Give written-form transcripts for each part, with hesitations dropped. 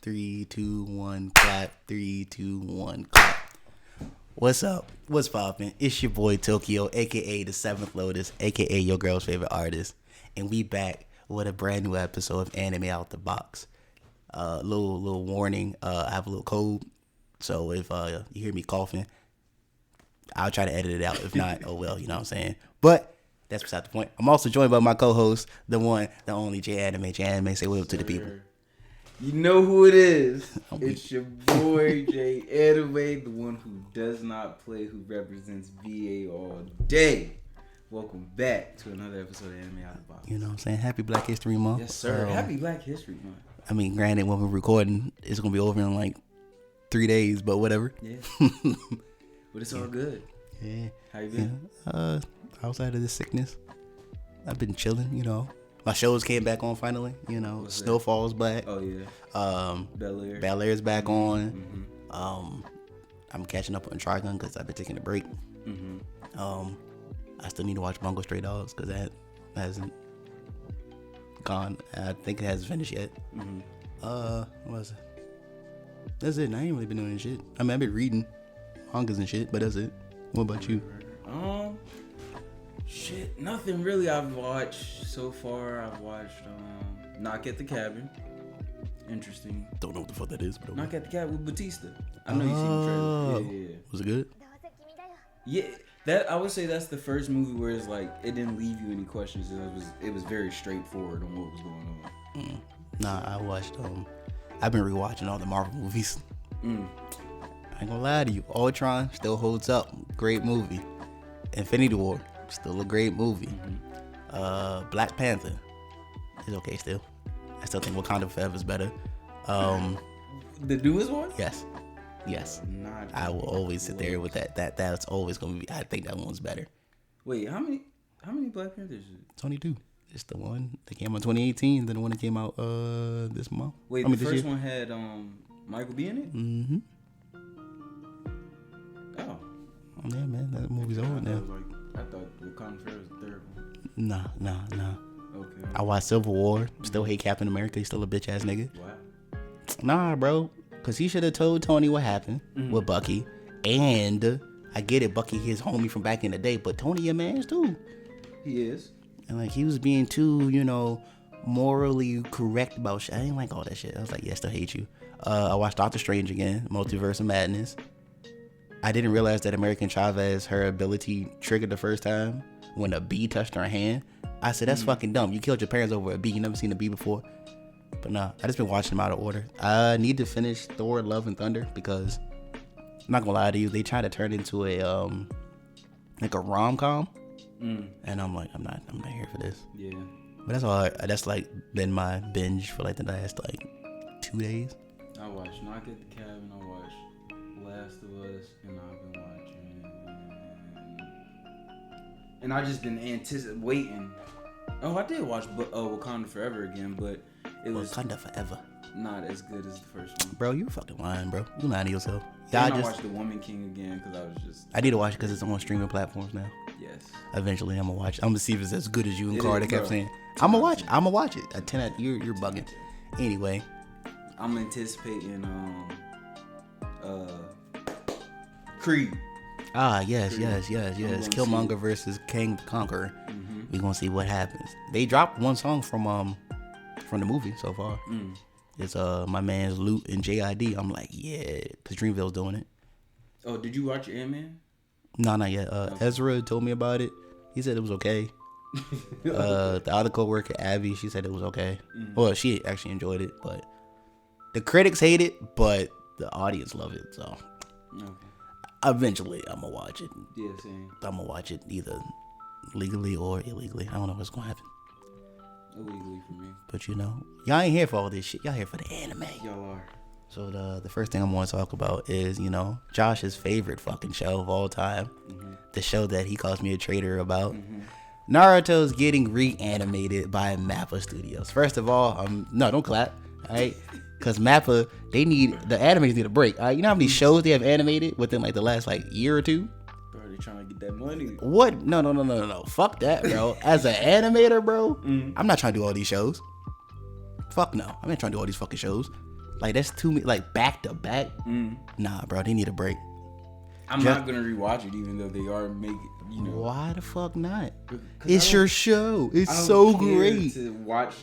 3, 2, 1, clap. 3, 2, 1, clap. What's up? What's poppin'? It's your boy Tokyo, aka the Seventh Lotus, aka your girl's favorite artist, and we back with a brand new episode of Anime Out the Box. Little warning. I have a little cold, so if you hear me coughing, I'll try to edit it out. If not, oh well, you know what I'm saying. But that's beside the point. I'm also joined by my co-host, the one, the only J Anime. J Anime, say what up to the people. You know who it is. It's your boy J Anime, the one who does not play, who represents VA all day. Welcome back to another episode of Anime Out the Box. You know what I'm saying? Happy Black History Month. Yes, sir. Happy Black History Month. I mean, granted, when we're recording, it's going to be over in like 3 days, but whatever. Yeah. But it's all good. Yeah. How you been? Yeah. Outside of this sickness, I've been chilling, you know. My shows came back on finally, you know. What's Snowfall's back. Oh, yeah. Bel-Air. Bel-Air's back on. Mm-hmm. I'm catching up on Trigun because I've been taking a break. Mm-hmm. I still need to watch Bungo Stray Dogs because that hasn't gone. I think it hasn't finished yet. Mm-hmm. What was it? That's it. I ain't really been doing shit. I mean, I've been reading mangas and shit, but that's it. What about you? Shit, nothing really I've watched so far. I've watched Knock at the Cabin. Interesting. Don't know what the fuck that is, but Knock at the Cabin with Batista. I know you seen the trailer. Yeah. Was it good? Yeah, that I would say that's the first movie where it's like it didn't leave you any questions. It was very straightforward on what was going on. Nah, I watched. I've been rewatching all the Marvel movies. I ain't gonna lie to you. Ultron still holds up. Great movie. Infinity War still a great movie. Black Panther is okay still. I still think Wakanda Forever is better. The newest one? Yes. I will always sit there with that. That's always gonna be. I think that one's better. Wait, how many Black Panthers is it? 22. It's the one that came out 2018. Then the one that came out this month. Wait, the first one had Michael B in it? Mm-hmm. Oh. Yeah, man, that movie's old now. I thought Wakanda Forever was the third one. Nah. Okay. I watched Civil War. Still hate Captain America. He's still a bitch ass nigga. What? Nah, bro. Cause he should have told Tony what happened with Bucky. And I get it, Bucky his homie from back in the day, but Tony your man too. He is. And like he was being too, you know, morally correct about shit. I didn't like all that shit. I was like, yeah, I still hate you. I watched Doctor Strange again, Multiverse of Madness. I didn't realize that American Chavez, her ability triggered the first time when a bee touched her hand. I said, that's fucking dumb. You killed your parents over a bee. You never seen a bee before. But nah, I just been watching them out of order. I need to finish Thor: Love and Thunder because I'm not gonna lie to you, they try to turn into a like a rom-com, and I'm like, I'm not here for this. Yeah. But that's all. That's like been my binge for like the last like 2 days. I watched Knock at the Cabin. I watched Last of Us, and I've been watching, and I just been waiting. Oh, I did watch Wakanda Forever again, but it was Wakanda Forever. Not as good as the first one. Bro, you fucking lying, bro. You lying to yourself. Yeah, I watched The Woman King again because I need to watch it because it's on streaming platforms now. Yes. Eventually, I'm gonna watch it. I'm gonna see if it's as good as you and Carter kept saying. I'm gonna watch it. A 10 out. You're bugging. Anyway, I'm anticipating Creed. Yes. Killmonger versus King the Conqueror. We gonna see what happens. They dropped one song from the movie so far. It's my man's Lute and JID. I'm like, yeah, cause Dreamville's doing it. Oh, did you watch Ant-Man? No, not yet. Ezra told me about it. He said it was okay. The other co-worker Abby, she said it was okay. Well, she actually enjoyed it, but the critics hate it, but the audience love it. So eventually, I'm gonna watch it. Yeah, same. I'm gonna watch it either legally or illegally. I don't know what's gonna happen. Illegally for me. But you know, y'all ain't here for all this shit. Y'all here for the anime. Y'all are. So the first thing I'm going to talk about is, you know, Josh's favorite fucking show of all time. The show that he calls me a traitor about. Naruto's getting reanimated by Mappa Studios. First of all, no, don't clap. All right. Because Mappa, the animators need a break. All right. You know how many shows they have animated within like the last like year or two? Bro, they trying to get that money. What? No. Fuck that, bro. As an animator, bro, I'm not trying to do all these shows. Fuck no. I'm not trying to do all these fucking shows. Like that's too like back to back. Nah, bro, they need a break. I'm not gonna rewatch it, even though they are making. You know, why the fuck not? It's your show. It's so great to watch.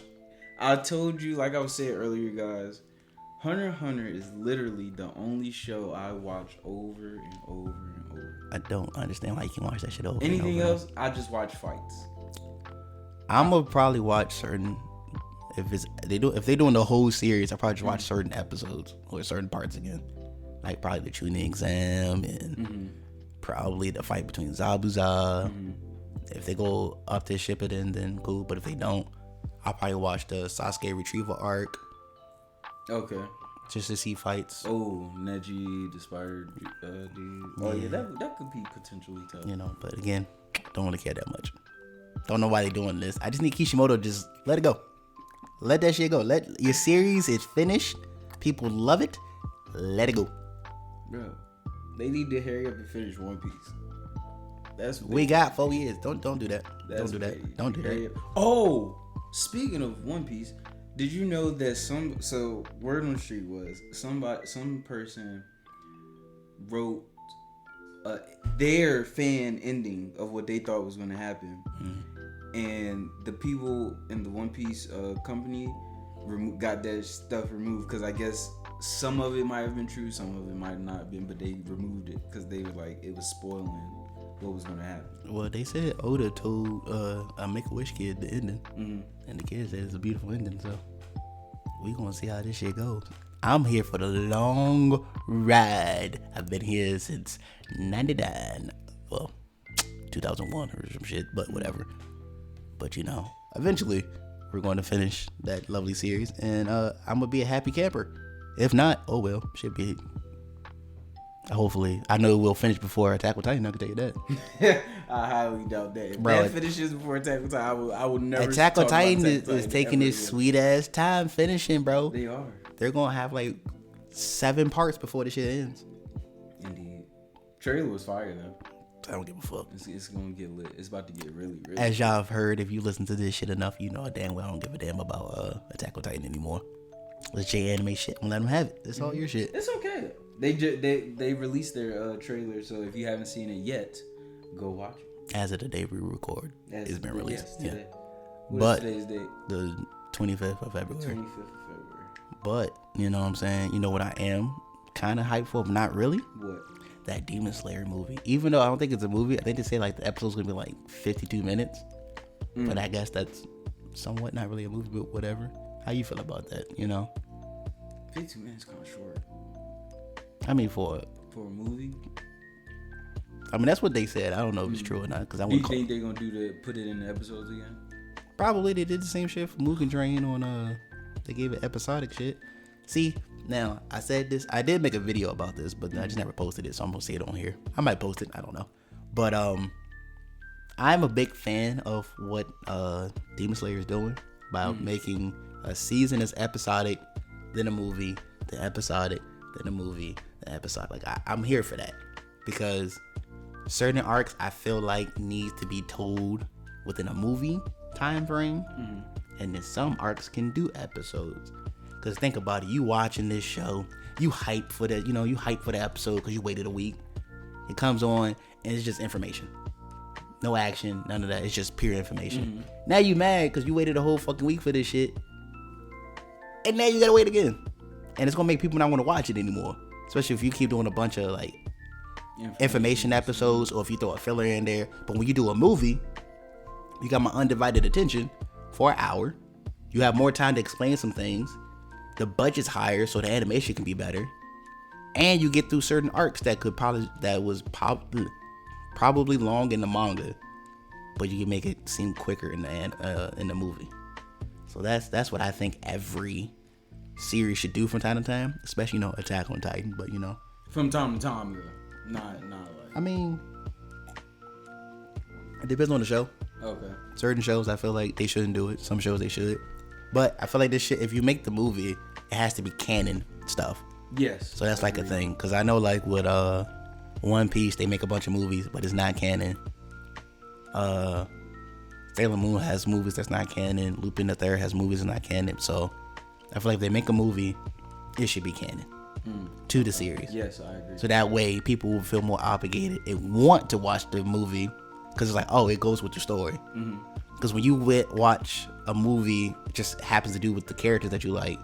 I told you, like I was saying earlier, guys. Hunter x Hunter is literally the only show I watch over and over and over. I don't understand why you can watch that shit over. Anything else, I just watch fights. I'm gonna probably watch certain. If they're doing the whole series, I probably just watch certain episodes or certain parts again. Like probably the Chunin exam and probably the fight between Zabuza. If they go up to Shippuden, then cool. But if they don't, I'll probably watch the Sasuke retrieval arc. Okay. Just to see fights. Oh, Neji, the spider dude. Oh yeah, that could be potentially tough. You know, but again, don't really care that much. Don't know why they're doing this. I just need Kishimoto to just let it go. Let that shit go. Let your series is finished. People love it. Let it go. Bro, they need to hurry up and finish One Piece. We got 4 years. Don't do that. Don't do that. Oh, speaking of One Piece, did you know that so word on the street was some person wrote their fan ending of what they thought was going to happen, and the people in the One Piece company got that stuff removed because I guess some of it might have been true, some of it might not have been, but they removed it because they were like it was spoiling what was going to happen. Well, they said Oda told a Make-A-Wish kid the ending, and the kid said it's a beautiful ending, so we gonna see how this shit goes. I'm here for the long ride. I've been here since 99. Well, 2001 or some shit, but whatever. But you know, eventually we're going to finish that lovely series, and I'm gonna be a happy camper. If not, oh well, should be. Hopefully, I know we'll finish before Attack on Titan. I can tell you that. I highly doubt that. If Bro, that finishes before Attack on Titan, I will never. Attack on Titan is taking its sweet ass time finishing, bro. They are. They're gonna have like 7 parts before the shit ends. Indeed. Trailer was fire though. I don't give a fuck. It's gonna get lit. It's about to get really. As y'all have heard, if you listen to this shit enough, you know damn well I don't give a damn about Attack on Titan anymore. Let's J anime shit and let them have it. That's all your shit. It's okay. They released their trailer, so if you haven't seen it yet, go watch it. As of the day we record, it's been released. Yes, yeah. What is today's date? The 25th of February. 25th of February. But you know what I'm saying. You know what I am kind of hyped for, but not really. What? That Demon Slayer movie. Even though I don't think it's a movie, I think they say like the episode's gonna be like 52 minutes. But I guess that's somewhat not really a movie, but whatever. How you feel about that? You know. 52 minutes kind of short. I mean, for a movie. I mean, that's what they said. I don't know if it's true or not. Because I do you think they're gonna put it in the episodes again? Probably. They did the same shit for Mugen Train on they gave it episodic shit. See, now I said this. I did make a video about this, but I just never posted it, so I'm gonna say it on here. I might post it. I don't know. But I'm a big fan of what Demon Slayer is doing by making a season as episodic, then a movie, then episodic, then a movie, then episodic. Like I'm here for that because certain arcs I feel like need to be told within a movie time frame, and then some arcs can do episodes. Cause think about it, you watching this show, you hype for that, you hype for the episode because you waited a week. It comes on and it's just information, no action, none of that. It's just pure information. Now you mad because you waited a whole fucking week for this shit, and now you gotta wait again, and it's gonna make people not want to watch it anymore. Especially if you keep doing a bunch of like information episodes, or if you throw a filler in there. But when you do a movie, you got my undivided attention for an hour. You have more time to explain some things. The budget's higher, so the animation can be better, and you get through certain arcs that was probably long in the manga, but you can make it seem quicker in the movie. So that's what I think every series should do from time to time, especially Attack on Titan. But from time to time, though, not like. I mean, it depends on the show. Okay. Certain shows I feel like they shouldn't do it. Some shows they should. But I feel like this shit, if you make the movie, it has to be canon stuff. Yes. So that's like a thing. Because I know like with One Piece, they make a bunch of movies, but it's not canon. Sailor Moon has movies that's not canon. Lupin the Third has movies that's not canon. So I feel like if they make a movie it should be canon to the series. Yes, I agree. So that way people will feel more obligated and want to watch the movie because it's like, oh, it goes with the story. Because when you watch a movie, it just happens to do with the characters that you like,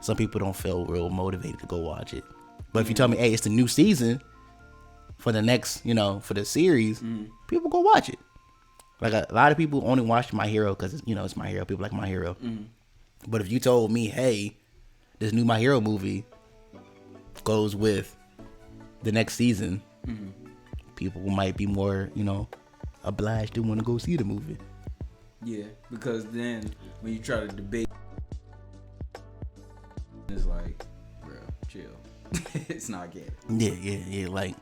some people don't feel real motivated to go watch it. But if you tell me, hey, it's the new season for the next, for the series, people go watch it. Like a lot of people only watch My Hero because it's My Hero. People like My Hero. But if you told me, hey, this new My Hero movie goes with the next season, people might be more, obliged to want to go see the movie. Yeah, because then when you try to debate, it's like, bro, chill. It's not good. Yeah. Like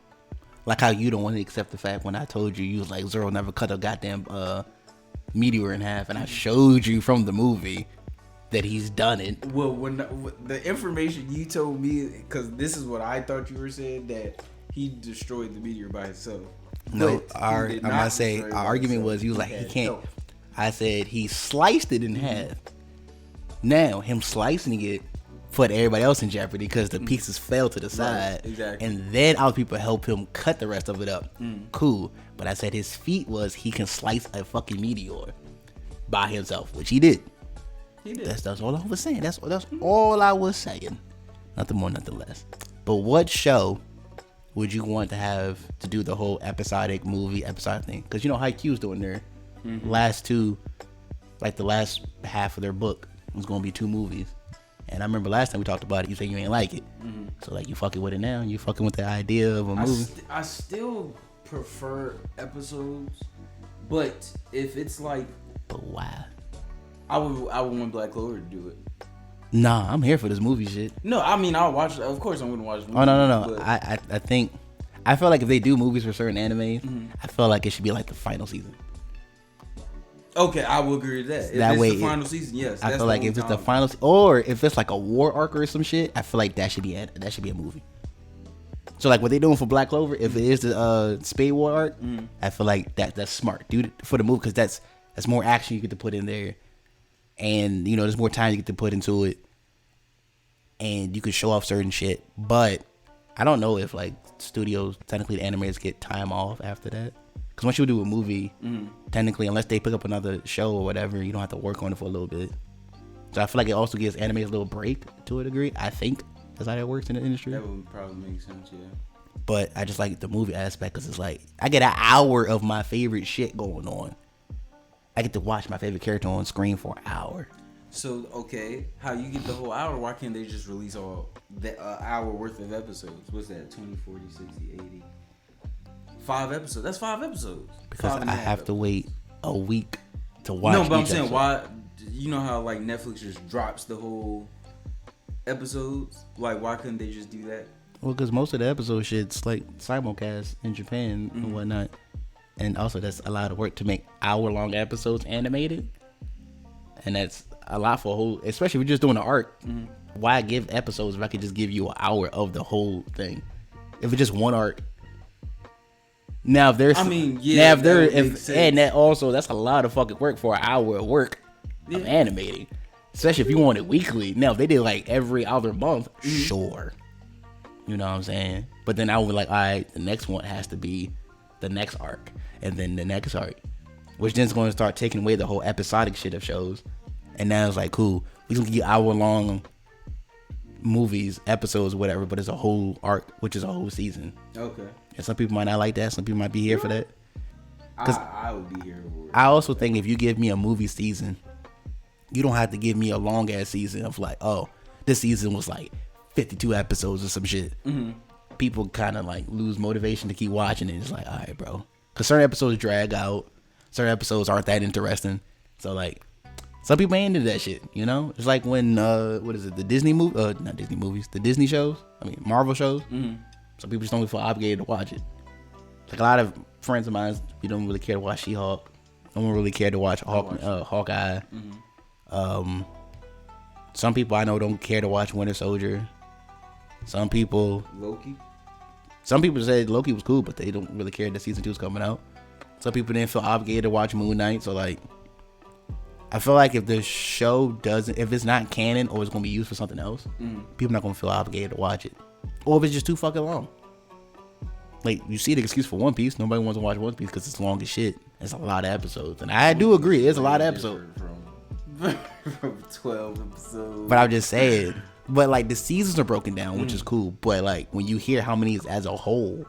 how you don't want to accept the fact when I told you was like, Zoro never cut a goddamn meteor in half, and I showed you from the movie that he's done it. Well, when the information you told me, because this is what I thought you were saying, that he destroyed the meteor by himself. No, our argument was, he was like, he can't. Help. I said he sliced it in half. Now him slicing it put everybody else in jeopardy because the pieces fell to the side. Right, exactly. And then other people help him cut the rest of it up. Cool. But I said his feat was he can slice a fucking meteor by himself, which he did. He did. That's all I was saying. That's all I was saying. Nothing more, nothing less. But what show would you want to have to do the whole episodic thing? Because Haikyuu's doing their last two, like the last half of their book was going to be 2 movies. And I remember last time we talked about it, you said you ain't like it. So like you fucking with it now. You fucking with the idea of a movie. I still prefer episodes, but if it's like, but why? I would want Black Clover to do it. Nah, I'm here for this movie shit. No, I mean I'll watch. Of course, I'm gonna watch. The movie, oh no. I feel like if they do movies for certain animes, I feel like it should be like the final season. Okay, I will agree with that. That way, the final season, yes. I feel like if it's the final, or if it's like a war arc or some shit, I feel like that should be a movie. So like what they doing for Black Clover, if it is the Spade War arc, I feel like that's smart, dude, for the movie, because that's more action you get to put in there, and there's more time you get to put into it, and you can show off certain shit. But I don't know if like studios, technically the animators get time off after that. Because once you do a movie, technically, unless they pick up another show or whatever, you don't have to work on it for a little bit. So I feel like it also gives animators a little break to a degree. I think that's how that works in the industry. That would probably make sense, yeah. But I just like the movie aspect because it's like, I get an hour of my favorite shit going on. I get to watch my favorite character on screen for an hour. So, okay, how you get the whole hour? Why can't they just release all the hour worth of episodes? What's that, 20, 40, 60, 80? 5 episodes. That's 5 episodes. Because I have to wait a week to watch. No, but I'm saying, why? You know how like Netflix just drops the whole episodes? Like, why couldn't they just do that? Well, because most of the episode shit's like simulcast in Japan and whatnot, and also that's a lot of work to make hour-long episodes animated, and that's a lot for a whole. Especially if you're just doing an arc. Why give episodes if I could just give you an hour of the whole thing? If it's just one arc. Now if there's, and that also, that's a lot of fucking work for an hour of work of animating, especially if you want it weekly. Now if they did like every other month, sure, you know what I'm saying. But then I would be like, all right, the next one has to be the next arc, and then the next arc, which then is going to start taking away the whole episodic shit of shows. And now it's like, cool, we can get hour long movies, episodes, whatever, but it's a whole arc, which is a whole season. Okay. And some people might not like that. Some people might be here for that. I would be here for it. I also think if you give me a movie season, you don't have to give me a long ass season of like, oh, this season was like 52 episodes or some shit. People kind of like lose motivation to keep watching it. It's like, all right, bro. Because certain episodes drag out. Certain episodes aren't that interesting. So like, some people ain't into that shit, you know? It's like when, what is it, the Disney movie, not Disney movies, the Disney shows, Marvel shows. Some people just don't feel obligated to watch it. Like a lot of friends of mine, you don't really care to watch She-Hulk. Don't really care to watch Hawkeye. Some people I know don't care to watch Winter Soldier. Some people... Loki? Some people said Loki was cool, but they don't really care that season 2 is coming out. Some people didn't feel obligated to watch Moon Knight, so like... I feel like if the show if it's not canon or it's gonna be used for something else, people not gonna feel obligated to watch it, or if it's just too fucking long. Like, you see the excuse for One Piece. Nobody wants to watch One Piece because it's long as shit. It's a lot of episodes, and I do agree, it's a lot of episodes. From 12 episodes. But I'm just saying. But like the seasons are broken down, which is cool. But like when you hear how many is as a whole,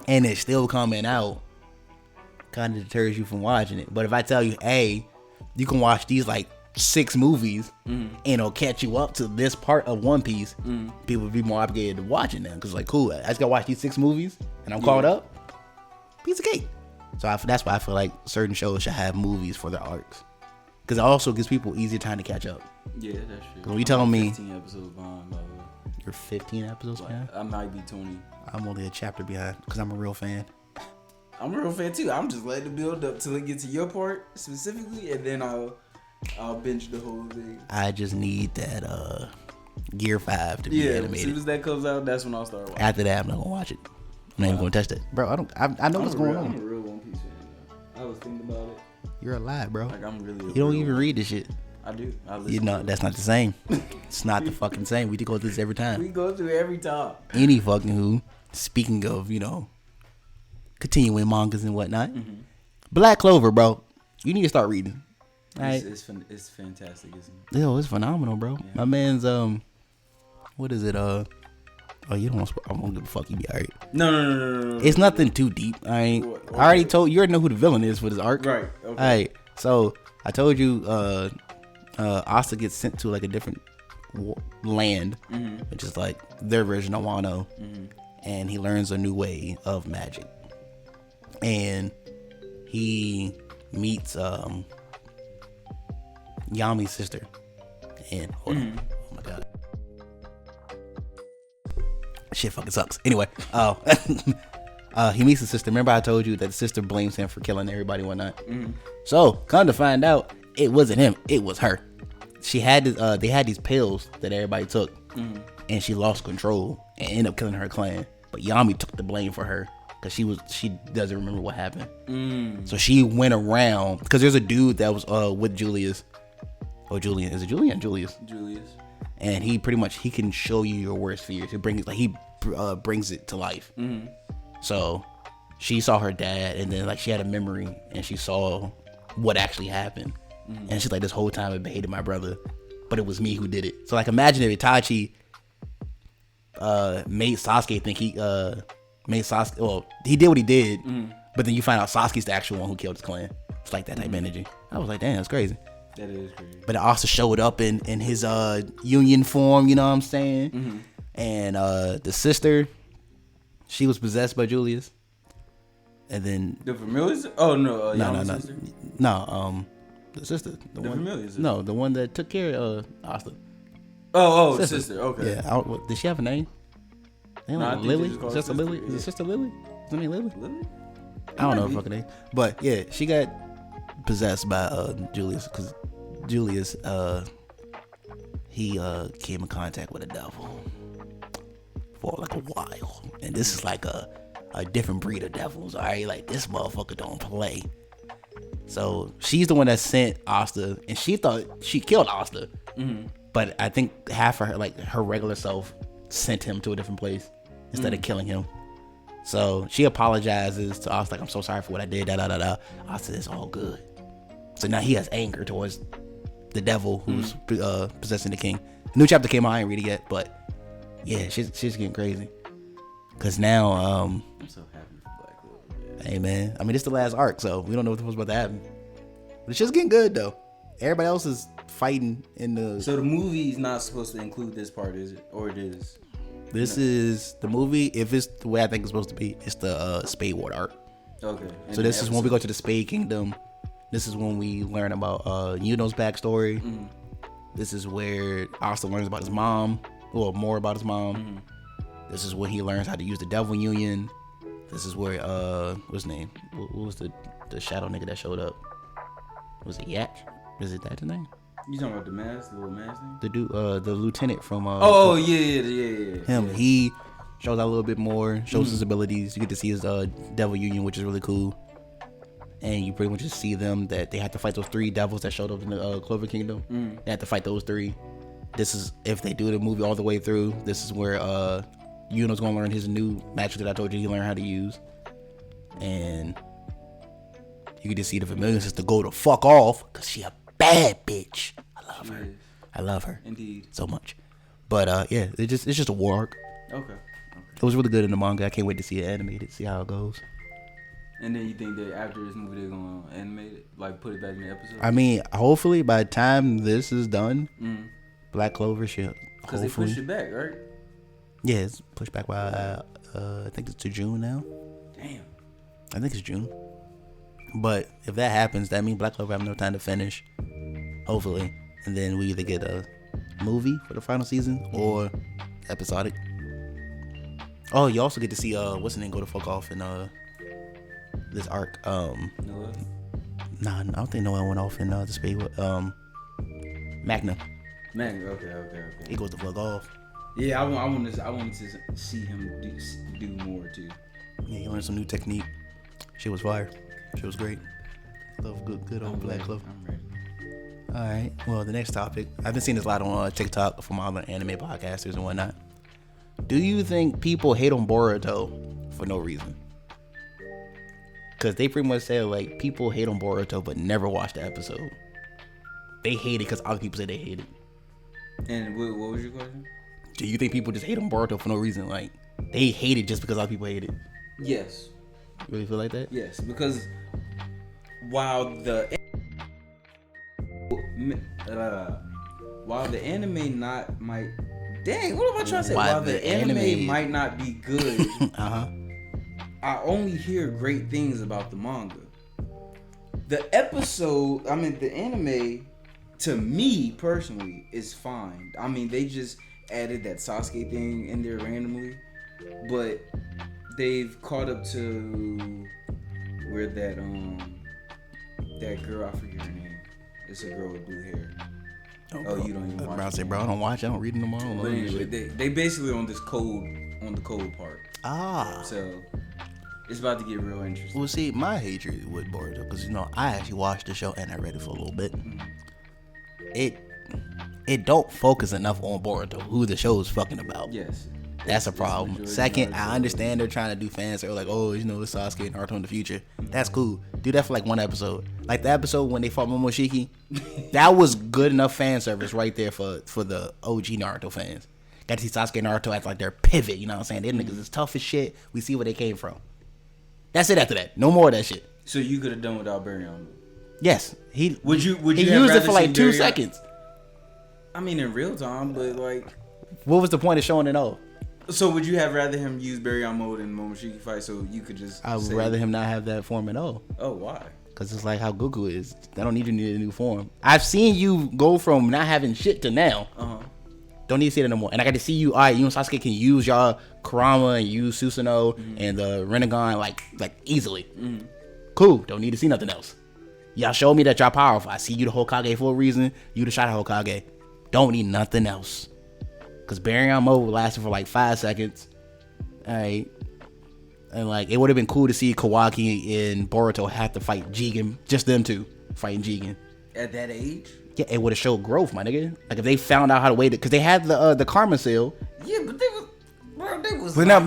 and it's still coming out, kind of deters you from watching it. But if I tell you, hey, you can watch these like 6 movies, and it'll catch you up to this part of One Piece, people would be more obligated to watching them because like, cool, I just gotta watch these 6 movies and I'm caught up. Piece of cake. So that's why I feel like certain shows should have movies for their arcs, because it also gives people easier time to catch up. Yeah, that's true. When you telling me 15 episodes behind, by the way. You're 15 episodes behind? I might be 20. I'm only a chapter behind because I'm a real fan. I'm a real fan too. I'm just letting it build up till it gets to your part specifically, and then I'll binge the whole thing. I just need that Gear 5 to be animated. As soon as that comes out, that's when I'll start watching. After that, I'm not gonna watch it. I'm not even gonna touch that, bro. I know what's going on. I'm a real One Piece fan. Though. I was thinking about it. You're alive, bro. Like, I'm really. You don't even read this shit. I do. You know that's not the same. It's not the fucking same. We go through this every time. We go through it every time. Any fucking who. Speaking of, continuing mangas and whatnot, Black Clover, bro. You need to start reading. Right? It's fantastic, isn't it? Yo, it's phenomenal, bro. Yeah. My man's what is it? Oh, you don't want to. I won't give a fuck. You be alright. No. It's nothing too deep. I already told you. Already know who the villain is for this arc, right? Okay. All right. So I told you, Asta gets sent to like a different land, which is like their version of Wano, and he learns a new way of magic, and he meets Yami's sister, and hold on. Oh my god. Shit fucking sucks. Anyway, he meets his sister. Remember I told you that the sister blames him for killing everybody and whatnot? So, come to find out, it wasn't him. It was her. She had this, they had these pills that everybody took, and she lost control and ended up killing her clan. But Yami took the blame for her because she doesn't remember what happened. So she went around, because there's a dude that was with Julius. Or Julian. Is it Julian? Julius. And he pretty much, he can show you your worst fears. He brings it to life. So she saw her dad, and then like she had a memory, and she saw what actually happened. And she's like, this whole time I hated my brother, but it was me who did it. So like, imagine if Itachi made Sasuke think he made Sasuke. Well, he did what he did, but then you find out Sasuke's the actual one who killed his clan. It's like that type of energy. I was like, damn, that's crazy. That is crazy. But it also showed up in his union form, you know what I'm saying? And the sister, she was by Julius. And then the Familiars? Oh no, no, the sister, the one, Familiars. No, the one that took care of Asta. Sister. Okay. Yeah, did she have a name? No, Lily? Just a Lily? Is it Sister Lily? Is her name Lily? I don't know her fucking name. But yeah, she got possessed by Julius, because Julius he came in contact with the devil for like a while, and this is like a different breed of devils. All right, like this motherfucker don't play. So she's the one that sent Asta, and she thought she killed Asta, but I think half of her, like her regular self, sent him to a different place instead of killing him. So she apologizes to Asta, like, I'm so sorry for what I did. Asta, it's all good. So now he has anger towards the devil who's possessing the king. A new chapter came out. I ain't read it yet, but yeah, she's getting crazy. Cause now, I'm so happy for Black Clover. Hey man, I mean, it's the last arc, so we don't know what's about to happen. But it's just getting good though. Everybody else is fighting in the. So the movie's not supposed to include this part, is it? Or it is? This is the movie. If it's the way I think it's supposed to be, it's the Spade Ward arc. Okay. So this is when we go to the Spade Kingdom. This is when we learn about Yuno's backstory. This is where Asta learns about his mom, or more about his mom. This is when he learns how to use the Devil Union. This is where what's his name? What was the shadow nigga that showed up? Was it Yatch? Is it that his name? You talking about the little mask thing? The dude, the lieutenant from yeah. Him. He shows out a little bit more, shows his abilities. You get to see his Devil Union, which is really cool. and you pretty much just see them that they have to fight those 3 devils that showed up in the Clover Kingdom. They have to fight those 3. This is if they do the movie all the way through. This is where Yuno's gonna learn his new magic that I told you he learned how to use, and you can just see the Vermilion sister go the fuck off because she a bad bitch. I love her. I love her. Indeed. So much. But yeah, it's just a war arc. Okay. It was really good in the manga. I can't wait to see it animated, see how it goes. And then you think that after this movie they're gonna animate it, like put it back in the episode? I mean, hopefully by the time this is done, Black Clover should. Because they pushed it back, right? Yeah, it's pushed back by I think it's to June now. Damn. I think it's June. But if that happens, that means Black Clover have no time to finish. Hopefully, and then we either get a movie for the final season or episodic. Oh, you also get to see what's the name go to fuck off in this arc. Noah? Nah, I don't think Noah went off in the speed. Magna. Okay. He goes to fuck off. Yeah, I wanted to see him do more too. Yeah, he learned some new technique. She was fire. She was great. Love good old Black Clover. I'm ready. All right. Well, the next topic. I've been seeing this a lot on TikTok from all the anime podcasters and whatnot. Do you think people hate on Boruto for no reason? Because they pretty much said, like, people hate on Boruto but never watch the episode. They hate it because other people say they hate it. And what was your question? Do you think people just hate on Boruto for no reason? Like, they hate it just because other people hate it? Yes. You really feel like that? Yes, because while the anime might dang, what am I trying to say? While the anime might not be good, I only hear great things about the manga. The anime, to me personally, is fine. I mean, they just added that Sasuke thing in there randomly, but they've caught up to where that girl, I forget her name. It's a girl with blue hair. Oh, you don't even watch it. I say, bro, I don't watch it. I don't read them all. But anyway, they basically on the cold part. So it's about to get real interesting. Well, see, my hatred with Boruto, because I actually watched the show and I read it for a little bit. It don't focus enough on Boruto, who the show is fucking about. Yes. That's a problem. Second, I understand they're trying to do fans that are like, oh, it's Sasuke and Naruto in the future. That's cool. Do that for like one episode. Like the episode when they fought Momoshiki. That was good enough fan service right there for the OG Naruto fans. Got to see Sasuke and Naruto act like they're pivot, you know what I'm saying? Them niggas is tough as shit. We see where they came from. That's it after that. No more of that shit. So you could have done without Baryon. Yes. Would you he used it for like 2 seconds. I mean, in real time, but like, what was the point of showing it all? So would you have rather him use Baryon mode in Momoshiki fight so you could just I would rather him not have that form at all. Oh, why? Because it's like how Goku is. They don't need you to need a new form. I've seen you go from not having shit to now. Don't need to see that no more. And I got to see you. All right, you and Sasuke can use y'all Kurama and use Susanoo and the Rinnegan like easily. Cool. Don't need to see nothing else. Y'all showed me that y'all powerful. I see you the Hokage for a reason. You the Shadow Hokage. Don't need nothing else. Because Baryon mode lasted for like 5 seconds. Alright. And like, it would have been cool to see Kawaki and Boruto have to fight Jigen. Just them two fighting Jigen. At that age? Yeah, it would have showed growth, my nigga. Like, if they found out how to wait it. Because they had the Karma Seal. Yeah, but they was... Bro, they was... But no,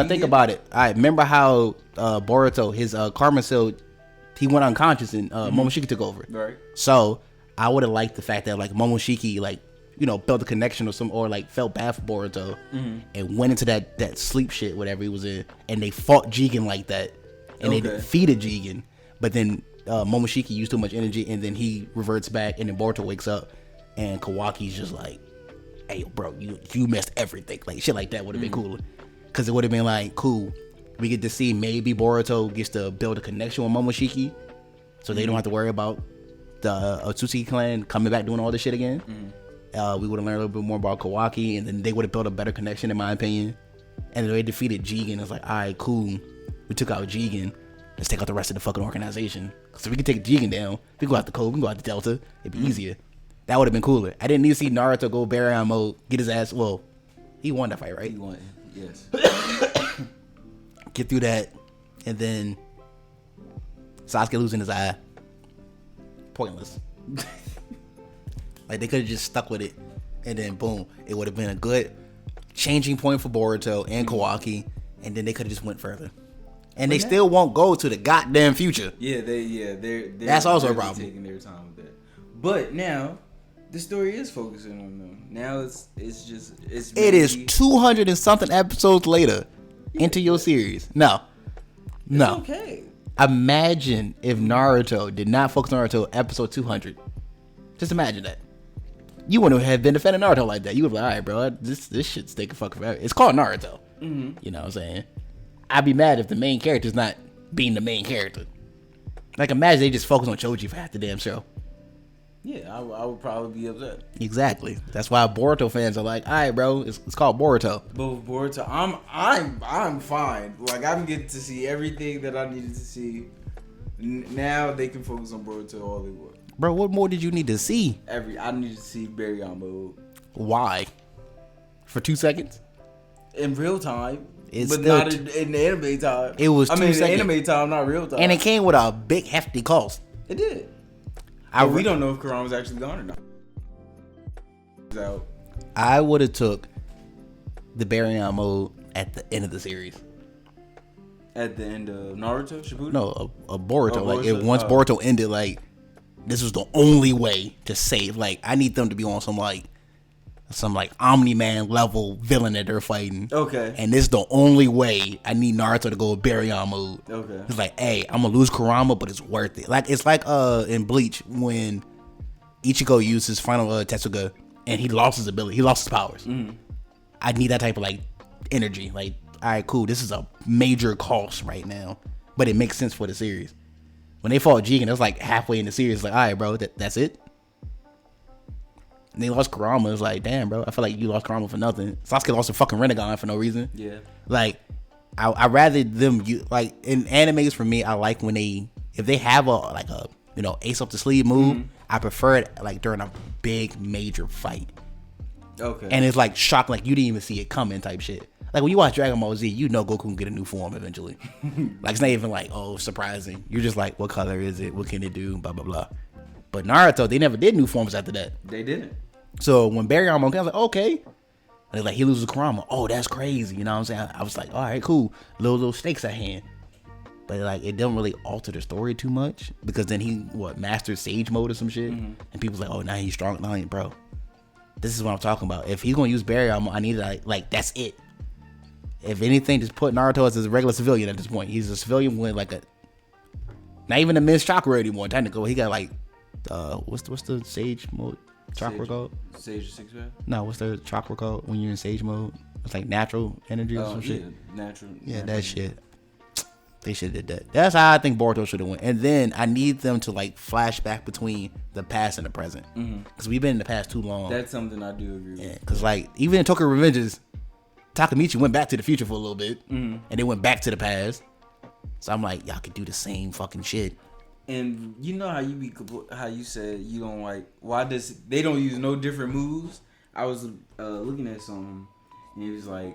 think about it. Alright, remember how Boruto, his Karma Seal, he went unconscious and Momoshiki took over. Right. So, I would have liked the fact that, like, Momoshiki, like, built a connection or like felt bad for Boruto and went into that sleep shit, whatever he was in, and they fought Jigen like that, and they defeated Jigen. But then Momoshiki used too much energy, and then he reverts back, and then Boruto wakes up, and Kawaki's just like, "Hey, bro, you missed everything." Like shit like that would have been cooler, because it would have been like, cool, we get to see maybe Boruto gets to build a connection with Momoshiki, so they don't have to worry about the Otsutsuki clan coming back doing all this shit again. We would have learned a little bit more about Kawaki, and then they would have built a better connection, in my opinion. And they defeated Jigen. It's like, all right, cool. We took out Jigen. Let's take out the rest of the fucking organization. So we can take Jigen down. We can go out the Code. We can go out the Delta. It'd be easier. That would have been cooler. I didn't need to see Naruto go Baryon mode, get his ass. Well, he won that fight, right? He won, yes. Get through that, and then Sasuke losing his eye. Pointless. Like, they could have just stuck with it, and then boom, it would have been a good changing point for Boruto and Kawaki, and then they could have just went further. And they still won't go to the goddamn future. They're that's also a really problem. Taking their time with that. But now, the story is focusing on them. Now it's It is 200 and something episodes later into your series. No. Okay. Imagine if Naruto did not focus on Naruto episode 200. Just imagine that. You wouldn't have been defending Naruto like that. You would be like, all right, bro, this shit's taking fucking forever. It's called Naruto. Mm-hmm. You know what I'm saying? I'd be mad if the main character's not being the main character. Like, imagine they just focus on Choji for half the damn show. Yeah, I would probably be upset. Exactly. That's why Boruto fans are like, all right, bro, it's called Boruto. But with Boruto, I'm fine. Like, I'm getting to see everything that I needed to see. Now they can focus on Boruto all they want. Bro, what more did you need to see? I needed to see Barry on mode. Why? For 2 seconds? In real time. It's but still not in the anime time. It was 2 seconds. In anime time, not real time. And it came with a big, hefty cost. It did. We don't know if Kurama's actually gone or not. Out. I would have took the Baryon mode at the end of the series. At the end of Naruto Shippuden? No, a Boruto. Oh, like, Boruto. once Boruto ended, like, this was the only way to save. Like, I need them to be on some Omni-Man level villain that they're fighting. Okay. And this is the only way I need Naruto to go with Baryon mode. Okay. It's like, hey, I'm gonna lose Kurama, but it's worth it. Like, it's like in Bleach when Ichigo used his final Tetsuga and he lost his ability. He lost his powers. Mm-hmm. I need that type of like energy. Like, all right, cool. This is a major cost right now, but it makes sense for the series. When they fought Jigen, it was like halfway in the series. Like, all right, bro, that's it. And they lost Kurama. It's like, damn, bro, I feel like you lost Kurama for nothing. Sasuke lost a fucking Rinnegan for no reason. Yeah. Like, I rather them like in animes for me. I like when if they have a ace up the sleeve move. Mm-hmm. I prefer it like during a big major fight. Okay. And it's like shock, like you didn't even see it coming type shit. Like when you watch Dragon Ball Z, you know Goku can get a new form eventually. Like it's not even like, oh, surprising. You're just like, what color is it? What can it do? Blah blah blah. But Naruto, they never did new forms after that. They didn't. So when Baryon came, I was like, okay. And they're like, he loses Kurama. Oh, that's crazy. You know what I'm saying? I was like, all right, cool. Little stakes at hand. But like, it don't really alter the story too much because then he mastered Sage Mode or some shit, and people's like, oh, now he's strong. No, bro. This is what I'm talking about. If he's gonna use Baryon, I need to like that's it. If anything, just put Naruto as a regular civilian at this point. He's a civilian with like not even a Mins chakra anymore. Technically, he got like what's the Sage Mode chakra called? Sage 6 pack? No, what's the chakra called when you're in Sage Mode? It's like natural energy or some shit. Natural. Yeah, that shit. They should have did that. That's how I think Boruto should have went. And then I need them to like flash back between the past and the present. Because we've been in the past too long. That's something I do agree with. Yeah, because like even in Tokyo Revengeance, Takamichi went back to the future for a little bit. And they went back to the past. So I'm like, y'all could do the same fucking shit. And you know how you said you don't like, they don't use no different moves? I was looking at something and it was like,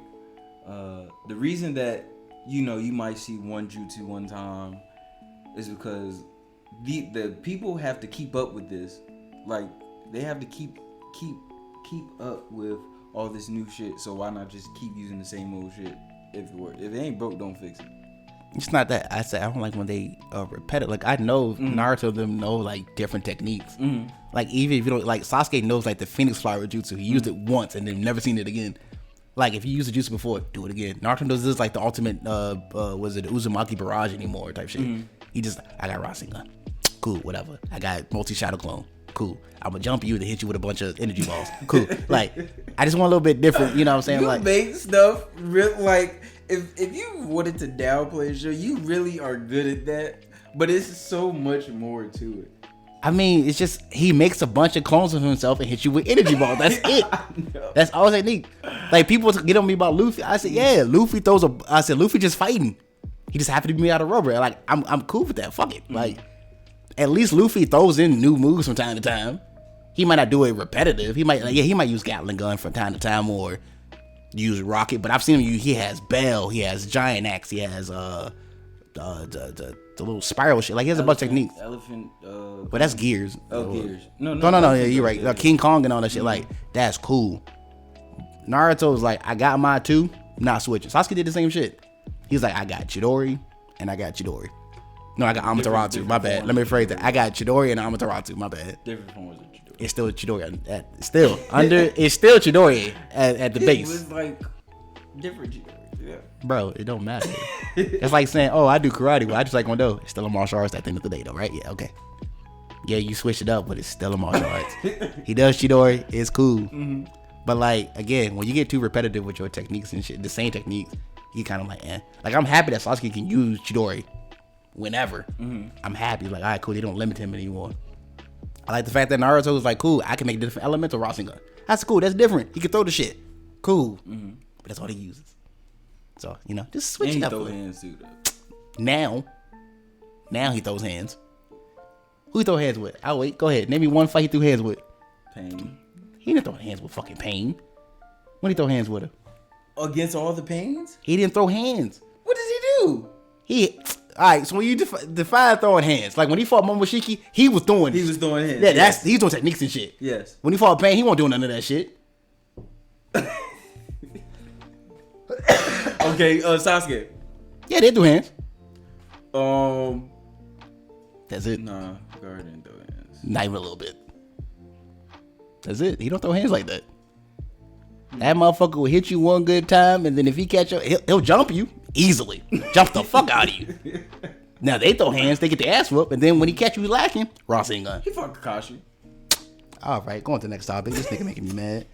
the reason that you might see one jutsu one time is because the people have to keep up with this. Like they have to keep up with all this new shit. So why not just keep using the same old shit? If it ain't broke, don't fix it. It's not that. I said I don't like when they repetitive. Like I know Naruto them know like different techniques. Like even if you don't like Sasuke knows like the Phoenix Flower jutsu. He used it once and then never seen it again. Like if you used the jutsu before, do it again. Naruto does this like the ultimate was it Uzumaki Barrage anymore type shit. He just I got Rasengan. Cool, whatever. I got multi shadow clone. Cool. I'm gonna jump you to hit you with a bunch of energy balls. Cool. Like I just want a little bit different. You know what I'm saying? You like make stuff real like. If you wanted to downplay a show, you really are good at that. But it's so much more to it. I mean, it's just he makes a bunch of clones of himself and hits you with energy balls. That's it. That's all they need. Like people get on me about Luffy. I said, yeah, Luffy throws a. I said, Luffy just fighting. He just happened to be out of rubber. Like I'm cool with that. Fuck it. Like at least Luffy throws in new moves from time to time. He might not do it repetitive. He might use Gatling gun from time to time or use rocket, but I've seen him use. He has Bell, he has Giant Axe, he has the the little spiral shit. Like he has a bunch of techniques. Elephant. But that's Gears. Gears. No. Yeah, you're right. Like King Kong and all that shit. Like that's cool. Naruto was like, I got my two, not switching. Sasuke did the same shit. He's like, I got Chidori and I got Chidori. No, I got Amaterasu. My bad. Let me rephrase that. I got Chidori and Amaterasu. My bad. Different forms of Chidori. It's still Chidori. It's still Chidori at the base. It was like different Chidori. Yeah. Bro, it don't matter. It's like saying, oh, I do karate. Well, I just like Taekwondo. It's still a martial arts at the end of the day, though, right? Yeah, okay. Yeah, you switch it up, but it's still a martial arts. He does Chidori. It's cool. Mm-hmm. But, like, again, when you get too repetitive with your techniques and shit, the same techniques, you kind of like, eh. Like, I'm happy that Sasuke can use Chidori whenever. Mm-hmm. I'm happy. Like, all right, cool. They don't limit him anymore. I like the fact that Naruto was like, cool, I can make different elemental Rasengan. That's cool. That's different. He can throw the shit. Cool. Mm-hmm. But that's all he uses. So, you know, just switch it up. And he throw hands too, though. Now he throws hands. Who he throw hands with? I'll wait. Go ahead. Name me one fight he threw hands with. Pain. He didn't throw hands with fucking Pain. When he throw hands with her? Against all the Pains? He didn't throw hands. What does he do? Alright, so when you define throwing hands, like when he fought Momoshiki, he was throwing hands. Yeah, he's doing techniques and shit. Yes. When he fought Pain, he wasn't doing none of that shit. Okay, Sasuke. Yeah, they do hands. That's it. Nah, Guard didn't throw hands. Not even a little bit. That's it. He don't throw hands like that. That motherfucker will hit you one good time, and then if he catch you, he'll jump you easily. Jump the fuck out of you. Now they throw hands, they get the ass whoop, and then when he catch you lacking, Rasengan. He fought Kakashi. All right, going to the next topic. This nigga making me mad.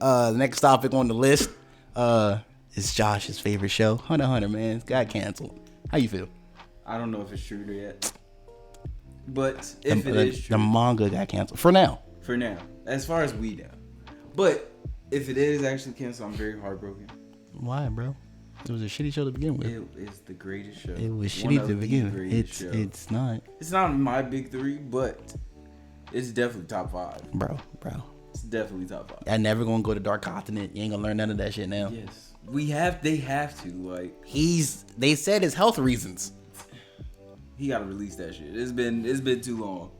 The next topic on the list is Josh's favorite show, Hunter x Hunter, man. It got canceled. How you feel? I don't know if it's true yet, but if it is true, the manga got canceled for now. For now, as far as we know, but if it is actually canceled, I'm very heartbroken. Why, bro? It was a shitty show to begin with. It is the greatest show. It was shitty to begin with. It's not. It's not my big three, but it's definitely top 5. Bro. It's definitely top 5. I never gonna go to Dark Continent. You ain't gonna learn none of that shit now. Yes. They have to, like. They said it's health reasons. He gotta release that shit. It's been too long.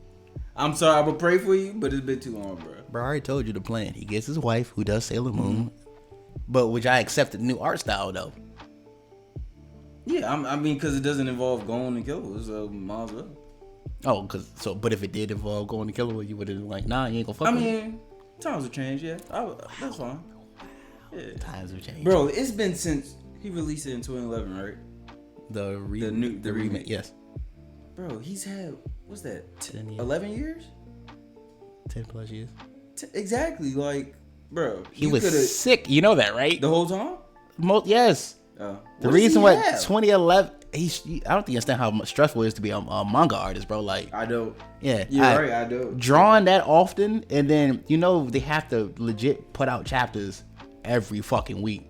I'm sorry, I'm gonna pray for you, but it's been too long, bro. Bro, I already told you the plan. He gets his wife, who does Sailor Moon, but which I accepted the new art style, though. Yeah, I mean, because it doesn't involve going to kill her, so might as well. Oh, but if it did involve going to kill her, you would have been like, nah, you ain't gonna fuck with her. Times have changed, yeah. That's fine. Yeah. Times have changed. Bro, it's been since he released it in 2011, right? The remake, yes. Bro, he's had, what's that, 11 years? 10 plus years. Exactly, like, bro. He was sick, you know that, right? The whole time? Yes. The reason why 2011, I don't think you understand how much stressful it is to be a manga artist, bro. Like, I don't. Yeah. You're right, I don't. Drawing that often, and then, they have to legit put out chapters every fucking week.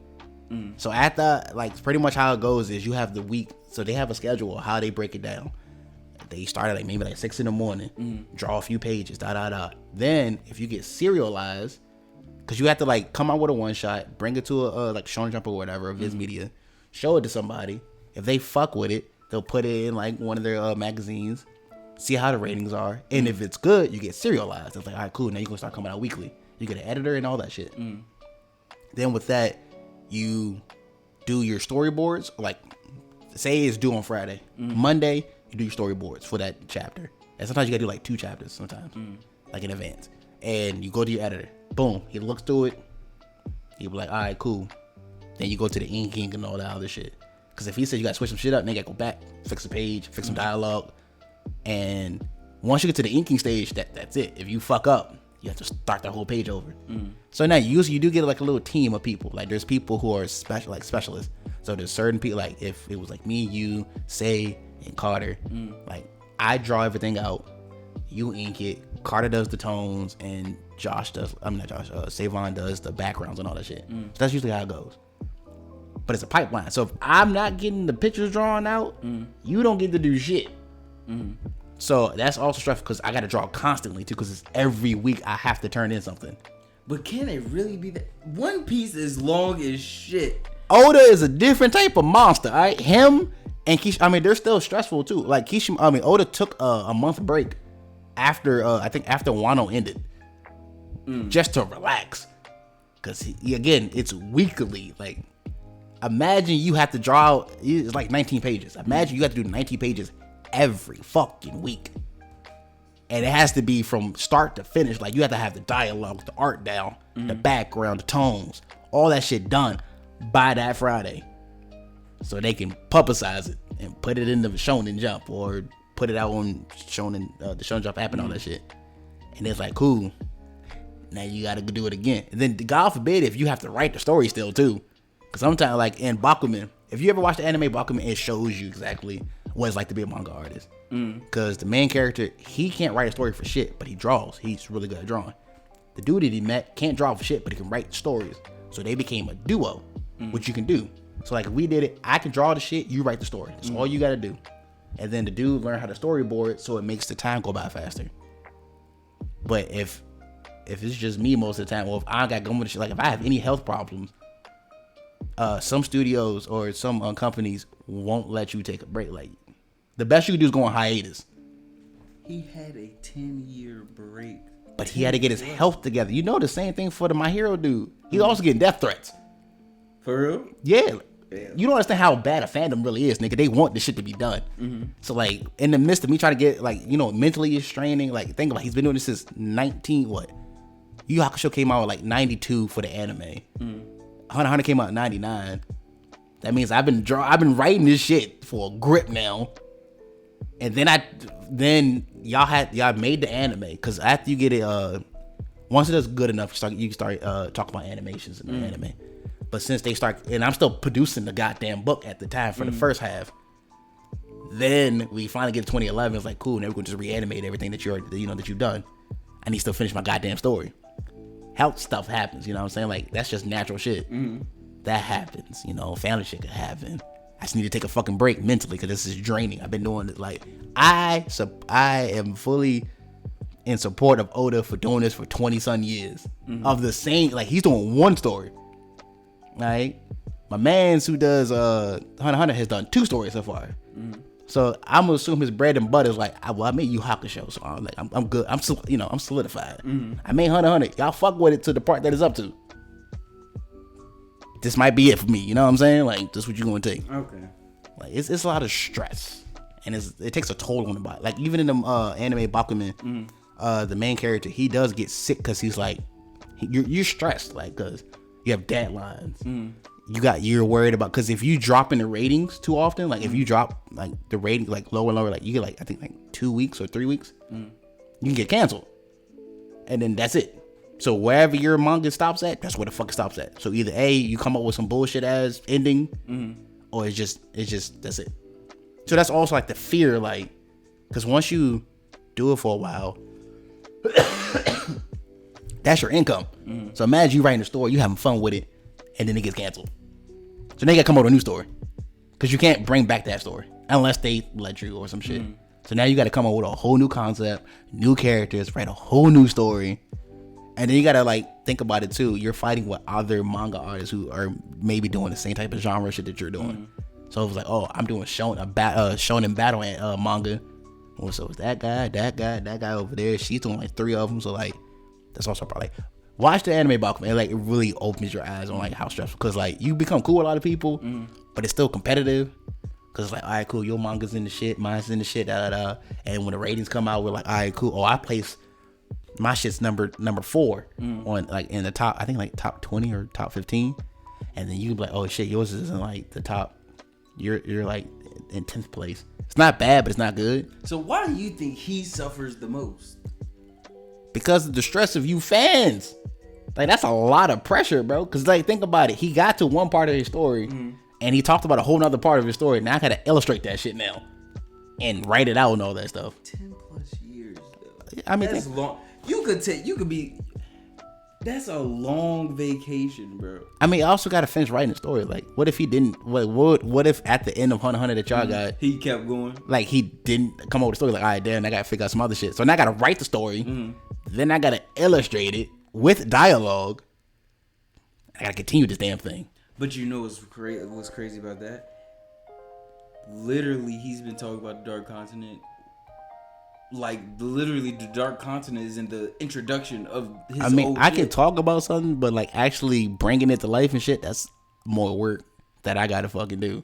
So after, like, pretty much how it goes is you have the week, so they have a schedule of how they break it down. They start at maybe 6 in the morning, draw a few pages, Then if you get serialized, because you have to come out with a one shot, bring it to a Shonen Jump or whatever, Viz Media, show it to somebody. If they fuck with it, they'll put it in one of their magazines, see how the ratings are, and if it's good, you get serialized. It's like, all right, cool. Now you can start coming out weekly. You get an editor and all that shit. Then with that, you do your storyboards. Say it's due on Friday, Monday. You do your storyboards for that chapter. And sometimes you gotta do 2 chapters sometimes, in advance. And you go to your editor. Boom. He looks through it. He'll be like, all right, cool. Then you go to the inking and all that other shit. Because if he says you gotta switch some shit up, then you gotta go back, fix a page, fix some dialogue. And once you get to the inking stage, that's it. If you fuck up, you have to start that whole page over. So now usually you do get a little team of people. There's people who are specialists. So there's certain people, if it was me, you, Say, and Carter, I draw everything out, you ink it, Carter does the tones, and Savon does the backgrounds and all that shit. So that's usually how it goes. But it's a pipeline. So if I'm not getting the pictures drawn out, you don't get to do shit. So that's also stressful because I got to draw constantly too, because it's every week I have to turn in something. But can it really be that? One Piece is long as shit. Oda is a different type of monster, all right? Him And they're still stressful too. Like Oda took a month break after I think after Wano ended, just to relax. Cause again, it's weekly. Like, imagine you have to draw out. It's like 19 pages. Imagine you have to do 19 pages every fucking week, and it has to be from start to finish. Like, you have to have the dialogue, the art down, the background, the tones, all that shit done by that Friday, so they can publicize it and put it in the Shonen Jump or put it out on Shonen, the Shonen Jump app and all that shit. And it's like, cool. Now you gotta do it again. And then God forbid if you have to write the story still too. Cause sometimes, like in Bakuman, if you ever watch the anime Bakuman, it shows you exactly what it's like to be a manga artist. Cause the main character, he can't write a story for shit, but he draws. He's really good at drawing. The dude that he met can't draw for shit, but he can write stories. So they became a duo, which you can do. So like if we did it, I can draw the shit, you write the story. That's all you gotta do. And then the dude learn how to storyboard so it makes the time go by faster. But if it's just me most of the time, or if I got going with shit, like if I have any health problems, some studios or some companies won't let you take a break. Like, the best you can do is go on hiatus. He had a 10-year break. But he had to get his health together. You know the same thing for the My Hero dude. He's also getting death threats. For real? Yeah. Damn. You don't understand how bad a fandom really is, nigga. They want this shit to be done. So, like, in the midst of me trying to get, like, you know, mentally it's straining. Like, think about it. He's been doing this since Yu Hakusho came out like 92 for the anime. Hunter x Hunter came out in 99. That means I've been writing this shit for a grip now. And then y'all made the anime, because after you get it, once it does good enough, you can start talking about animations in the anime. But since they start, and I'm still producing the goddamn book at the time for the first half, then we finally get to 2011. It's like, cool, now we're going to just reanimate everything that you've done. I need to still finish my goddamn story. Health stuff happens, you know what I'm saying? Like, that's just natural shit. That happens, you know, family shit could happen. I just need to take a fucking break mentally, because this is draining. I've been doing it, like, I am fully in support of Oda for doing this for 20-some years. Of the same, like, he's doing one story. Right? My mans who does Hunter x Hunter has done 2 stories so far. So I'm gonna assume his bread and butter is like, I made Yu Hakusho, so I'm good. I'm solidified. I made Hunter x Hunter. Y'all fuck with it to the part that it's up to. This might be it for me. You know what I'm saying? Like, this is what you gonna take. Okay. Like, it's a lot of stress, and it takes a toll on the body. Like, even in the anime Bakuman, the main character, he does get sick because he's like, you're stressed, like, because you have deadlines. You're worried about, because if you drop in the ratings too often, like if you drop like the rating like lower and lower, like you get like I think like 2 weeks or 3 weeks, you can get canceled, and then that's it. So wherever your manga stops at, that's where the fuck it stops at. So either A, you come up with some bullshit ass ending, or it's just that's it. So that's also like the fear, like, because once you do it for a while, that's your income. So imagine you writing a story, you having fun with it, and then it gets canceled. So now you gotta come up with a new story, because you can't bring back that story unless they let you or some shit. So now you gotta come up with a whole new concept, new characters, write a whole new story, and then you gotta like think about it too. You're fighting with other manga artists who are maybe doing the same type of genre shit that you're doing. So it was like, oh, I'm doing shonen battle manga. Well, so it's that guy over there. She's doing like 3 of them. So like, that's also probably like, watch the anime Bakuman. It really opens your eyes on like how stressful, because like you become cool with a lot of people, but it's still competitive. Because it's like, all right, cool, your manga's in the shit, mine's in the shit, and when the ratings come out, we're like, all right, cool. Oh, I place my shit's number 4 on like in the top, I think like top 20 or top 15, and then you be like, oh shit, yours is in like the top. You're like in 10th place. It's not bad, but it's not good. So why do you think he suffers the most? Because of the stress of you fans. Like, that's a lot of pressure, bro. Because, like, think about it. He got to one part of his story, and he talked about a whole nother part of his story. Now I gotta illustrate that shit now and write it out and all that stuff. 10+ years, though. I mean, that's long. That's a long vacation, bro. I mean, I also gotta finish writing the story. Like, what if he didn't? What if at the end of Hunter x Hunter that y'all got, he kept going? Like, he didn't come up with a story. Like, all right, damn, I gotta figure out some other shit. So now I gotta write the story. Then I gotta illustrate it with dialogue. I gotta continue this damn thing. But you know what's crazy about that? literally, he's been talking about the Dark Continent. Like, literally, the Dark Continent is in the introduction of his. I mean, I can talk about something, but like actually bringing it to life and shit, that's more work that I gotta fucking do.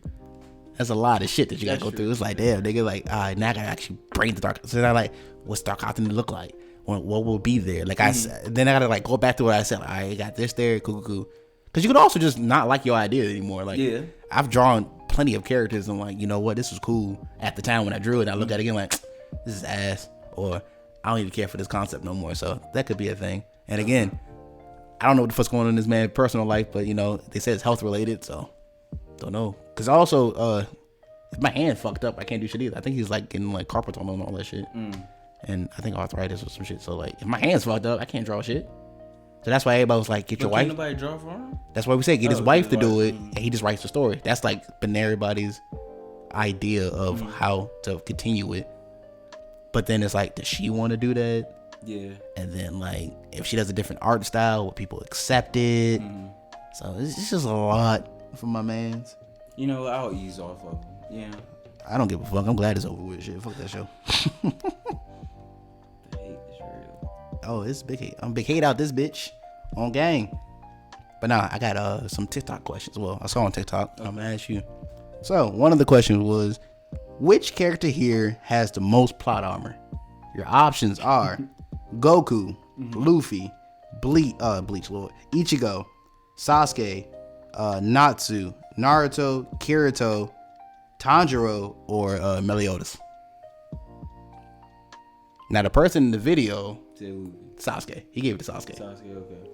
That's a lot of shit that you gotta go through. It's like, damn, nigga, like, all right, now I gotta actually bring the Dark. So I'm like, what's Dark Continent look like? What will be there? Like then I gotta like go back to what I said. Like, all right, got this there, cool. Because you could also just not like your idea anymore. Like, yeah, I've drawn plenty of characters and like, you know what, this was cool at the time when I drew it. I look at it again like, this is ass, or I don't even care for this concept no more. So that could be a thing. And again, I don't know what the fuck's going on in this man's personal life, but you know, they say it's health related, so don't know. Because also, if my hand fucked up, I can't do shit either. I think he's like getting like carpal tunnel and all that shit. And I think arthritis or some shit. So like, if my hand's fucked up, I can't draw shit. So that's why everybody was like, get your wife. Can't nobody draw for him? That's why we say get his wife to do it, and he just writes the story. That's like been everybody's idea of how to continue it. But then it's like, does she want to do that? Yeah. And then like, if she does a different art style, will people accept it? So it's just a lot for my mans. You know, I'll ease off of him. Yeah. I don't give a fuck. I'm glad it's over with. Shit, fuck that show. The hate is real. Oh, it's big hate. I'm big hate out this bitch on gang. But nah, I got some TikTok questions. Well, I saw on TikTok. Okay. I'm gonna ask you. So one of the questions was, which character here has the most plot armor? Your options are Goku, Luffy, Bleach Lord, Ichigo, Sasuke, Natsu, Naruto, Kirito, Tanjiro, or Meliodas. Now the person in the video, Sasuke. He gave it to Sasuke. Sasuke, okay.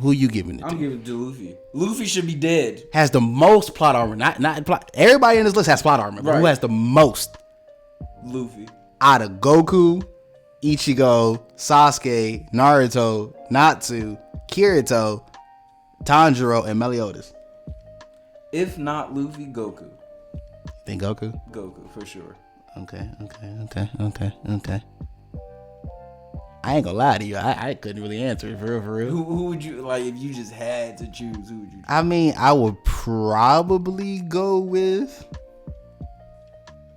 Who you giving it to? I'm giving it to Luffy. Luffy should be dead. Has the most plot armor. Not plot. Everybody in this list has plot armor. But who has the most? Luffy. Out of Goku, Ichigo, Sasuke, Naruto, Natsu, Kirito, Tanjiro, and Meliodas. If not Luffy, Goku. Think Goku? Goku, for sure. Okay. I ain't gonna lie to you. I couldn't really answer it for real. Who would you, like, if you just had to choose, who would you choose? I mean, I would probably go with,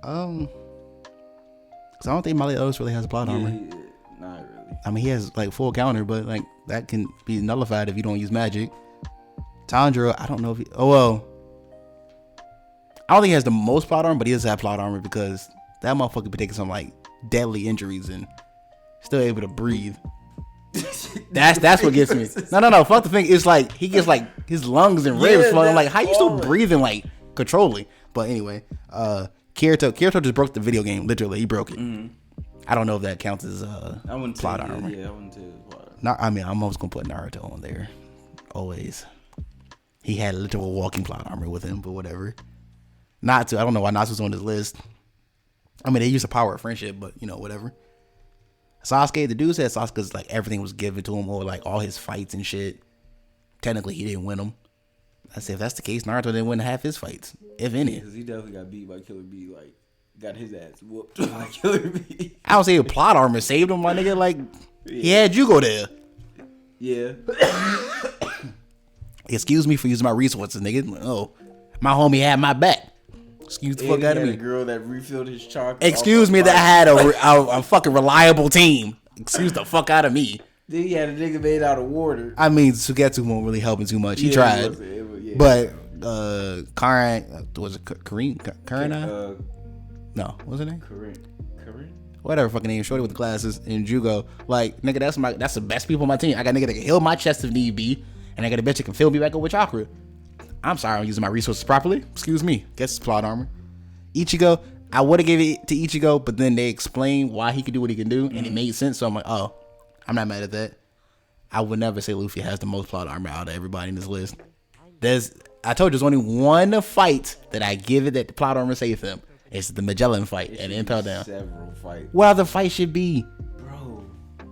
because I don't think Meliodas really has a plot armor. Not really. I mean, he has, like, full counter, but, like, that can be nullified if you don't use magic. Tanjiro, I don't know if he, I don't think he has the most plot armor, but he does have plot armor because that motherfucker be taking some, like, deadly injuries and still able to breathe. That's what gets me. No. Fuck the thing. It's like he gets like his lungs and ribs flowing. I'm like, how you still breathing like controlling? But anyway, Kirito just broke the video game. Literally, he broke it. I don't know if that counts as plot armor. Yeah, I wouldn't say plot armor. I mean, I'm always gonna put Naruto on there. Always. He had literal walking plot armor with him, but whatever. Natsu, I don't know why Natsu's on this list. I mean, they use the power of friendship, but you know, whatever. Sasuke, the dude said Sasuke's like everything was given to him, or like all his fights and shit. Technically, he didn't win them. I said if that's the case, Naruto didn't win half his fights, if any. Because he definitely got beat by Killer Bee, like got his ass whooped by Killer Bee. I don't say a plot armor saved him, my nigga. Like he had you go there. Yeah. Excuse me for using my resources, nigga. Oh, my homie had my back. Excuse the fuck out of me. A girl that refilled his chocolate. Excuse me, that I had a fucking reliable team. Excuse the fuck out of me. Then he had a nigga made out of water. I mean, Sugetsu won't really help him too much. He tried, but Karin, was it Karina? No, what's her name? Karin. Whatever fucking name, shorty with the glasses in Jugo. Like nigga, that's the best people on my team. I got a nigga that can heal my chest if need be, and I got a bitch that can fill me back up with chakra. I'm sorry, I'm using my resources properly. Excuse me. Guess it's plot armor. Ichigo, I would have gave it to Ichigo, but then they explained why he could do what he can do, and it made sense. So I'm like, oh, I'm not mad at that. I would never say Luffy has the most plot armor out of everybody in this list. I told you, there's only one fight that I give it that the plot armor saved him. It's the Magellan fight at Impel Down. Several fights. What other fight should be? Bro,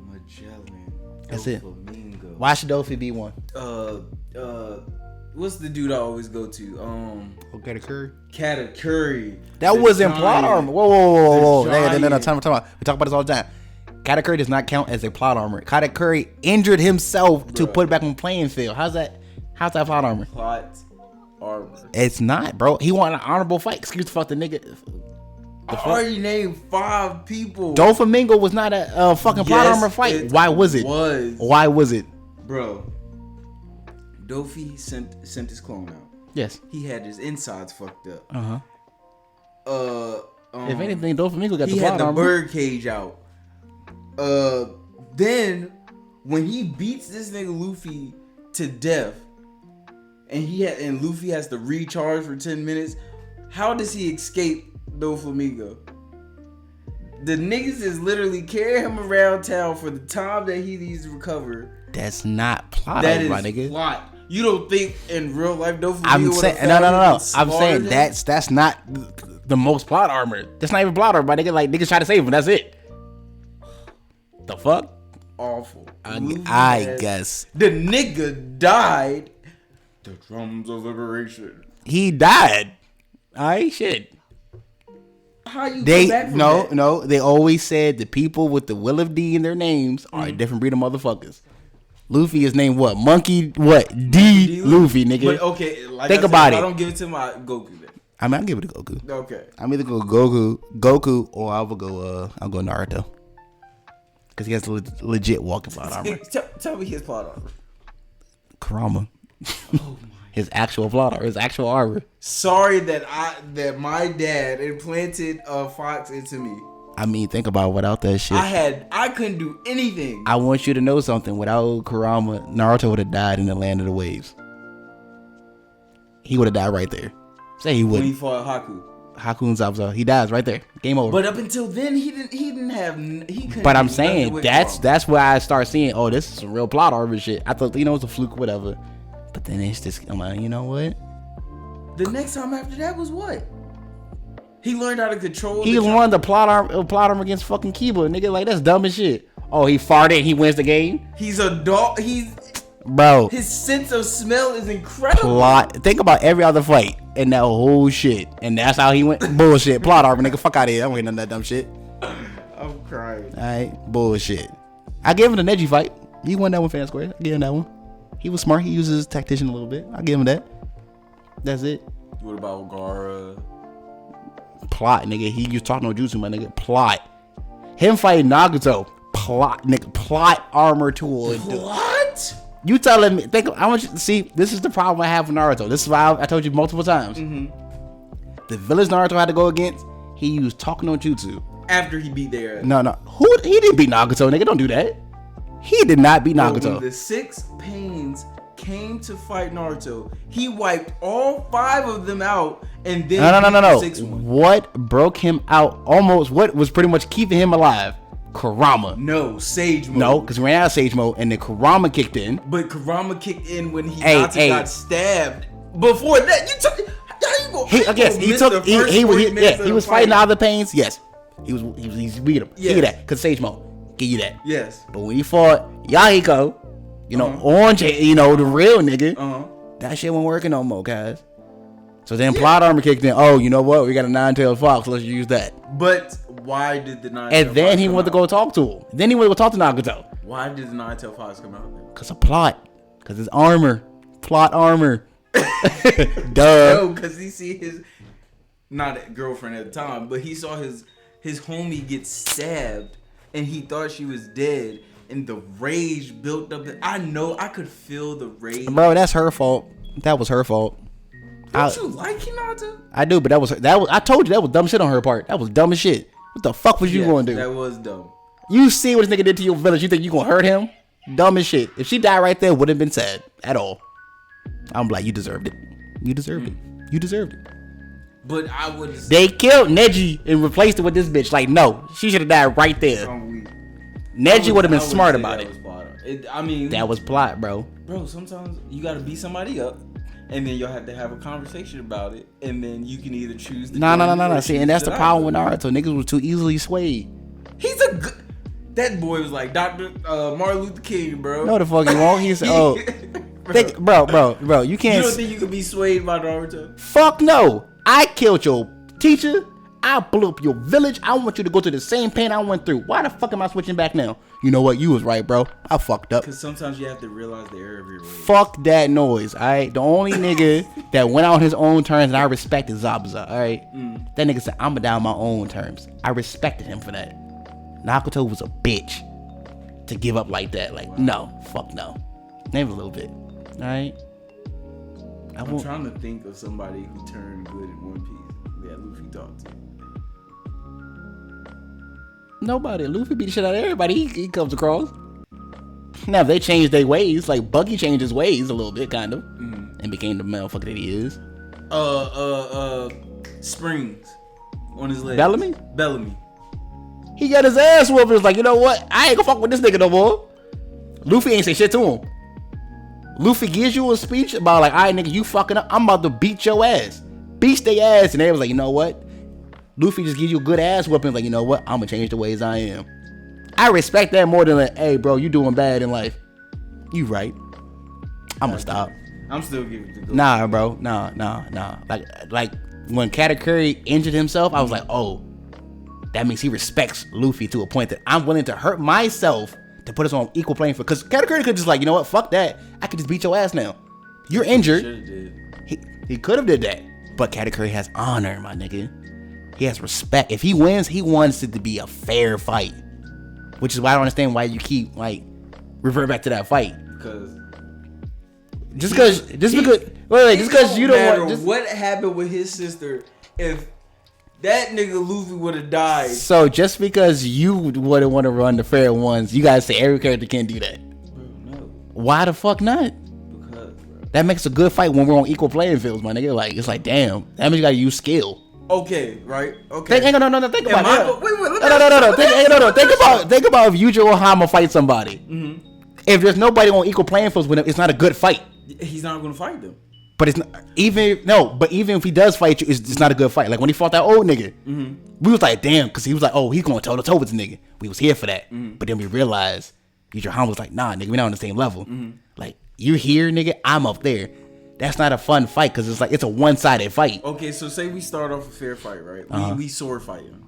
Magellan. That's it. Why should Dofi be one? What's the dude I always go to? Katakuri. Katakuri. That wasn't plot armor. Whoa. No. Time out. We talk about this all the time. Katakuri does not count as a plot armor. Katakuri injured himself to put it back on playing field. How's that plot armor? Plot armor. It's not, bro. He wanted an honorable fight. Excuse the fuck the nigga. I already named 5 people. Doflamingo was not a fucking plot armor fight. Why was it? Why was it? Bro, Dofi sent his clone out. Yes. He had his insides fucked up. If anything, Doflamingo got the plot armor. He had the bird cage out. Then when he beats this nigga Luffy to death, and Luffy has to recharge for 10 minutes, how does he escape Doflamingo? The niggas is literally carrying him around town for the time that he needs to recover. That's not plot armor, my nigga. Plot. You don't think in real life Doflamingo? I'm saying no. I'm saying that's not the most plot armor. That's not even plot armor, my nigga. Like niggas try to save him. That's it. The fuck? Awful. I guess the nigga died. The drums of liberation. He died. Alright, shit. How you come back from that? No. They always said the people with the Will of D in their names are a different breed of motherfuckers. Luffy is named what? Monkey what? D Luffy, nigga. But okay, like think about it. I don't give it to my Goku then. I mean, I'll give it to Goku. Okay. I'm either go Goku, or I'll go Naruto. Because he has legit walking plot armor. Tell me his plot armor. Kurama. Oh my. His actual plot armor. His actual armor. Sorry that my dad implanted a fox into me. I mean, think about without that shit. I couldn't do anything. I want you to know something. Without Kurama, Naruto would have died in the land of the waves. He would have died right there. Say he would. When he fought Haku. Haku and Zabuza. He dies right there. Game over. But up until then, he couldn't. But I'm saying that's where I start seeing, oh, this is some real plot armor shit. I thought, it's a fluke, whatever. But then it's just, I'm like, you know what? The next time after that was what? He learned how to control. He learned the plot armor against fucking Kiba, nigga. Like that's dumb as shit. Oh, he farted. He wins the game. He's a dog. Bro. His sense of smell is incredible. Think about every other fight and that whole shit, and that's how he went. Bullshit. Plot armor, nigga. Fuck out of here. I don't hear none of that dumb shit. I'm crying. All right, bullshit. I gave him the Neji fight. He won that one fair and square. I gave him that one. He was smart. He uses his tactician a little bit. I give him that. That's it. What about Gaara? Plot, nigga. He used talking no jutsu, my nigga. Plot. Him fighting Nagato. Plot, nigga. Plot armor to a dude. What? You telling me? I want you to see. This is the problem I have with Naruto. This is why I told you multiple times. Mm-hmm. The village Naruto had to go against, he used talking no jutsu. After he beat their ass. No. He didn't beat Nagato, nigga. Don't do that. He did not beat Nagato. When the 6 Pains came to fight Naruto, he wiped all 5 of them out, and then no. The 6th one. What broke him out? Almost. What was pretty much keeping him alive? Kurama. No, Sage mode. No, because we ran out of Sage mode, and then Kurama kicked in. But Kurama kicked in when he got stabbed. Before that, you took. How you go? He was fighting the other Pains. Yes, he beat him. Yes. Give you that, because Sage mode. Give you that. Yes. But when he fought Yahiko, Orange, the real nigga, that shit wasn't working no more, guys. So then plot armor kicked in. Oh, you know what? We got a 9-tailed fox. Let's use that. But why did the 9-tailed And then fox he went to go talk to him. Then he went to go talk to Nagato. Why did the 9-tailed fox come out then? Because of plot. Because it's armor. Plot armor. Duh. No, because he see his, not girlfriend at the time, but he saw his homie get stabbed, and he thought she was dead, and the rage built up. I know, I could feel the rage. Bro, that's her fault. That was her fault. Don't you like Hinata? I do, but that was I told you that was dumb shit on her part. That was dumb as shit. What the fuck was you going to do? That was dumb. You see what this nigga did to your village. You think you gonna hurt him? Dumb as shit. If she died right there, wouldn't have been sad at all. I'm like, you deserved it. You deserved it. You deserved it. But I would. They killed Neji and replaced it with this bitch. Like, no, she should have died right there. Neji would have been smart about it. That was plot, bro. Bro, sometimes you gotta beat somebody up, and then you'll have to have a conversation about it, and then you can either choose. No. See, and that's the problem with Naruto. Niggas was too easily swayed. He's a good. That boy was like Dr. Martin Luther King, bro. No, the fuck he won't. He's bro. You can't. You don't think you could be swayed by Naruto? Fuck no. I killed your teacher. I blew up your village. I want you to go through the same pain I went through. Why the fuck am I switching back now? You know what? You was right, bro. I fucked up. Because sometimes you have to realize the error of your ways. Fuck that noise, alright? The only nigga that went out on his own terms, and I respected Zabuza. All right, that nigga said, "I'ma die on my own terms." I respected him for that. Nakato was a bitch to give up like that. Like, no, fuck no. Maybe a little bit. All right. I'm trying to think of somebody who turned good in One Piece that Luffy talked to. Nobody. Luffy beat the shit out of everybody he comes across. Now, if they changed their ways, like Buggy changed his ways a little bit, kind of, and became the motherfucker that he is. Springs on his leg. Bellamy. He got his ass whooped. It's like, you know what? I ain't gonna fuck with this nigga no more. Luffy ain't say shit to him. Luffy gives you a speech about like, all right, nigga, you fucking up. I'm about to beat your ass. Beats their ass. And they was like, you know what? Luffy just gives you a good ass whooping. Like, you know what? I'm gonna change the ways I am. I respect that more than like, hey, bro, you doing bad in life. You right. I'm gonna stop. I'm still giving it to go. Nah, bro. Nah. Like when Katakuri injured himself, I was like, oh, that means he respects Luffy to a point that I'm willing to hurt myself to put us on equal playing field. Because Katakuri could just like, you know what? Fuck that. I could just beat your ass now. You're injured. He could have did that. But Katakuri has honor, my nigga. He has respect. If he wins, he wants it to be a fair fight. Which is why I don't understand why you keep like revert back to that fight. Just because you don't want. What happened with his sister? If that nigga Luffy would have died. So just because you wouldn't want to run the fair ones, you gotta say every character can't do that. Bro, no. Why the fuck not? Because, bro. That makes a good fight when we're on equal playing fields, my nigga. Like it's like, damn, that means you gotta use skill. Okay, right? Okay. Think about it. Think about if Yujiro Ohama fight somebody. Mm-hmm. If there's nobody on equal playing fields with him, it's not a good fight. He's not gonna fight them. But it's not, even if he does fight you, it's not a good fight. Like when he fought that old nigga, we was like, damn, because he was like, oh, he's going toe to toe with the nigga. We was here for that. But then we realized Yujiro Ohama was like, nah, nigga, we're not on the same level. Like you're here, nigga, I'm up there. That's not a fun fight because it's like it's a one-sided fight. Okay, so say we start off a fair fight, right? We sword fighting.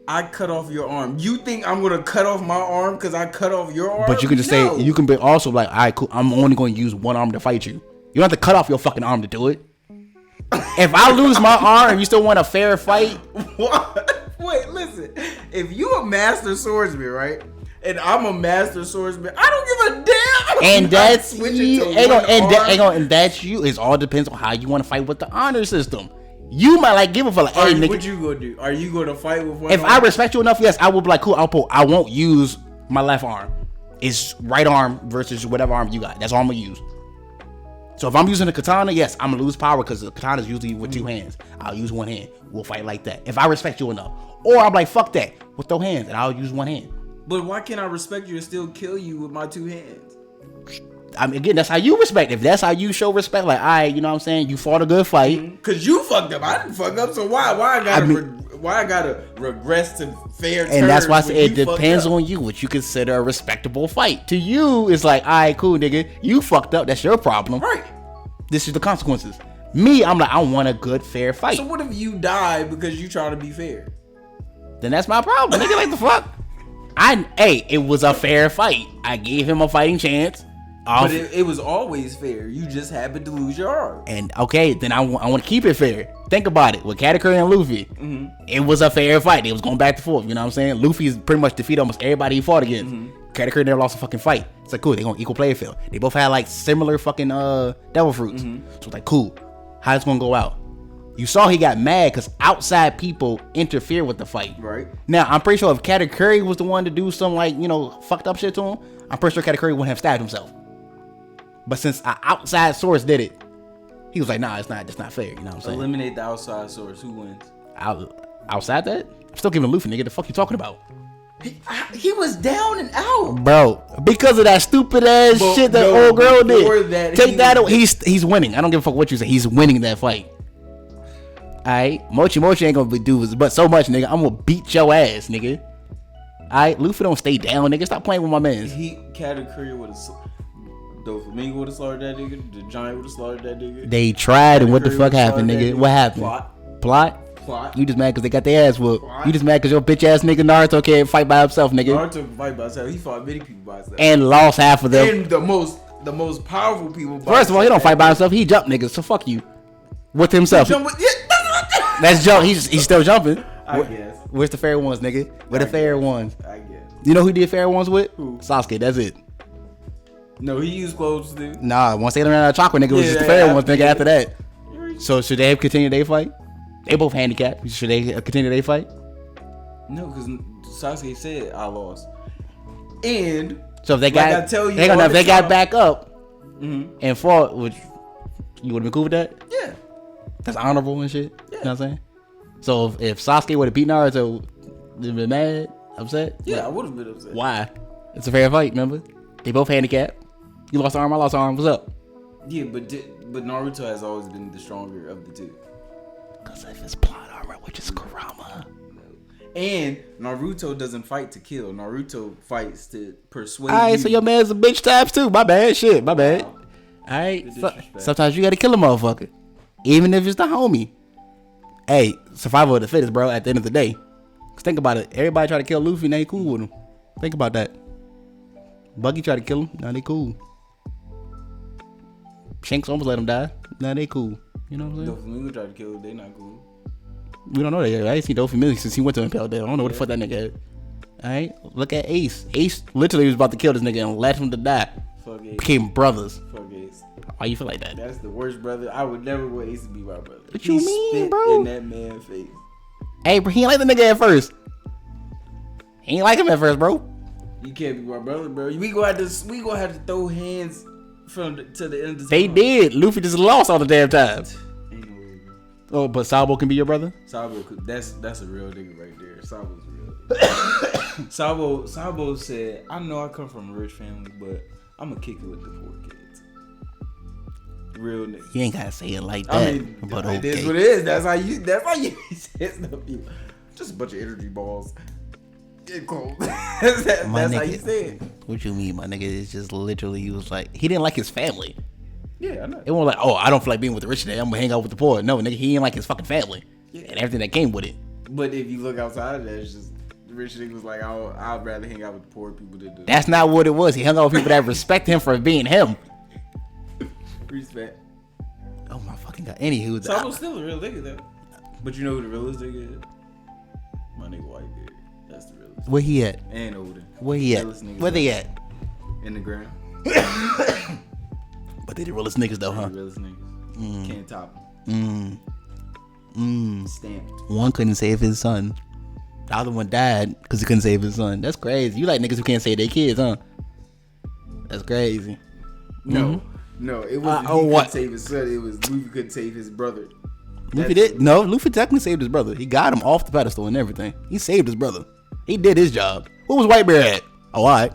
I cut off your arm. You think I'm gonna cut off my arm because I cut off your arm? But you can just say you can be also like, all right, cool. I'm only going to use one arm to fight you. You don't have to cut off your fucking arm to do it. If I lose my arm and you still want a fair fight, what? Wait, listen. If you a master swordsman, right? And I'm a master swordsman. I don't give a damn. And that's you. And that's you. It all depends on how you want to fight with the honor system. You might like give a fuck. Like, hey, nigga, what you gonna do? Are you gonna fight with one? If I respect you enough, yes, I will be like, cool. I won't use my left arm. It's right arm versus whatever arm you got. That's all I'm gonna use. So if I'm using a katana, yes, I'm gonna lose power because the katana is usually with two hands. I'll use one hand. We'll fight like that. If I respect you enough, or I'm like, fuck that, we'll throw hands and I'll use one hand. But why can't I respect you and still kill you with my two hands? I mean, again, that's how you respect. If that's how you show respect, like, all right, you know what I'm saying? You fought a good fight. Cause you fucked up. I didn't fuck up. So why I gotta regress to fair terms? And that's why I say it depends on you what you consider a respectable fight. To you, it's like, all right, cool, nigga. You fucked up. That's your problem. Right. This is the consequences. Me, I'm like, I want a good, fair fight. So what if you die because you try to be fair? Then that's my problem, nigga. Like the fuck. It was a fair fight. I gave him a fighting chance. But it was always fair. You just happened to lose your arm. And okay, then I want to keep it fair. Think about it. With Katakuri and Luffy, it was a fair fight. It was going back and forth. You know what I'm saying? Luffy's pretty much defeated almost everybody he fought against. Katakuri never lost a fucking fight. It's like, cool, they gonna equal play field. They both had like similar fucking devil fruits. So it's like, cool. How it's gonna go out? You saw he got mad because outside people interfere with the fight. Right. Now, I'm pretty sure if Katakuri was the one to do some like, fucked up shit to him, I'm pretty sure Katakuri wouldn't have stabbed himself. But since an outside source did it, he was like, nah, it's not fair. You know what I'm saying? Eliminate the outside source. Who wins? Outside that? I'm still giving Luffy, nigga. The fuck you talking about? He was down and out, bro. Because of that stupid ass shit that old girl did. Take that away. He's winning. I don't give a fuck what you say. He's winning that fight. Alright, Mochi ain't gonna do but so much, nigga. I'm gonna beat your ass, nigga. Alright, Luffy don't stay down, nigga. Stop playing with my man. Katakuri would have. Doflamingo would have slaughtered that nigga. The Giant would have slaughtered that nigga. They tried, and what the fuck happened, nigga? What happened? Plot. You just mad because they got their ass whooped. You just mad because your bitch ass nigga Naruto can't fight by himself, nigga. Naruto can fight by himself. He fought many people by himself and lost half of them. And the most the most powerful people. First of all, he don't fight by himself. He jump niggas. So fuck you. With himself. That's jump. He's still jumping. I guess. Where's the fair ones, nigga? Where the fair ones? I guess. You know who did fair ones with? Who? Sasuke. That's it. No, he used clothes too. Nah, once they ran out of chocolate, nigga, it was just the fair ones, nigga. After that. So should they continue their fight? They both handicapped. Should they continue their fight? No, because Sasuke said I lost. And so if they got, like I tell you, if they got back up mm-hmm. and fought, which you would have been cool with that? Yeah. That's honorable and shit. Yeah. You know what I'm saying? So if Sasuke would have beat Naruto, they'd been mad, upset? Yeah, like, I would have been upset. Why? It's a fair fight, remember? They both handicapped. You lost an arm, I lost an arm. What's up? Yeah, but Naruto has always been the stronger of the two. Because of his plot armor, which is Kurama. And Naruto doesn't fight to kill. Naruto fights to persuade. Alright, so your man's a bitch types too. My bad, shit, my bad. Wow. Alright, sometimes you gotta kill a motherfucker. Even if it's the homie. Hey, survival of the fittest, bro, at the end of the day. Cause think about it. Everybody try to kill Luffy and they ain't cool with him. Think about that. Buggy tried to kill him. Now they cool. Shanks almost let him die. Now they cool. You know what I'm saying? Doflamingo tried to kill him. They not cool. We don't know that yet. I ain't seen Doflamingo since he went to Impel Down. I don't know what the fuck that nigga had. Alright, look at Ace. Ace literally was about to kill this nigga and let him to die. Fuck Ace. Became brothers. Fuck Ace. Why you feel like that? That's the worst brother. I would never want Ace to be my brother. What you mean, spit bro? in that man's face. Hey, bro, he ain't like the nigga at first. He ain't like him at first, bro. You can't be my brother, bro. We gonna have to throw hands to the end of the They time. did. Luffy just lost all the damn time. Ain't no way, bro. Oh, but Sabo can be your brother? Sabo, that's a real nigga right there. Sabo's a real nigga. Sabo said, I know I come from a rich family, but I'm gonna kick it with the poor kids. Real nigga. You ain't gotta say it like that. I mean, but it is okay. what it is. That's how you say stuff. Just a bunch of energy balls. Get cold. that's how you say it. What you mean, my nigga? It's just literally, he was like, he didn't like his family. Yeah, I know. It wasn't like, oh, I don't feel like being with the rich today. I'm gonna hang out with the poor. No, nigga, he didn't like his fucking family. Yeah. And everything that came with it. But if you look outside of that, it's just the rich nigga was like, I'd rather hang out with the poor people than the That's not what it was. He hung out with people that respect him for being him. respect. Oh my fucking god. Anywho, Sabo's still a real nigga though. But you know who the realest nigga is? My nigga Whitebeard. That's the realest. where he at? And Odin. Where he at? Realest niggas Where they at? in the ground. But they the realest niggas though, huh? The realest niggas. Can't top them. Stamped. One couldn't save his son. The other one died because he couldn't save his son. That's crazy. You like niggas who can't save their kids, huh? That's crazy. No, it wasn't. He couldn't save his son. It was Luffy couldn't save his brother. Luffy did. No, Luffy technically saved his brother. He got him off the pedestal and everything. He saved his brother. He did his job. What was Whitebeard at? Oh, all right.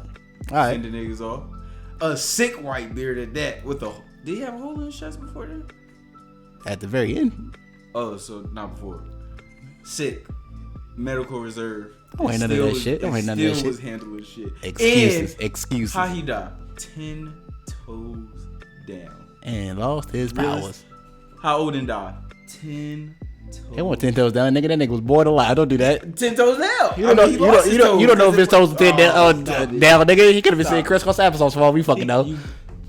Send the niggas off. A sick Whitebeard at that. With a. Did he have a hole in his chest before that? At the very end. Oh, so not before. Sick. Medical reserve. Don't ain't none of that shit. Don't ain't none of that Still shit. was handling shit. Excuses. How he died? 10 toes down. And lost his powers. How Odin died? 10 toes. He went 10 toes down. Nigga, that nigga was born alive. Don't do that. 10 toes down. You don't know if his toes were 10 down, nigga. He could have been saying crisscross applesauce for all we fucking know.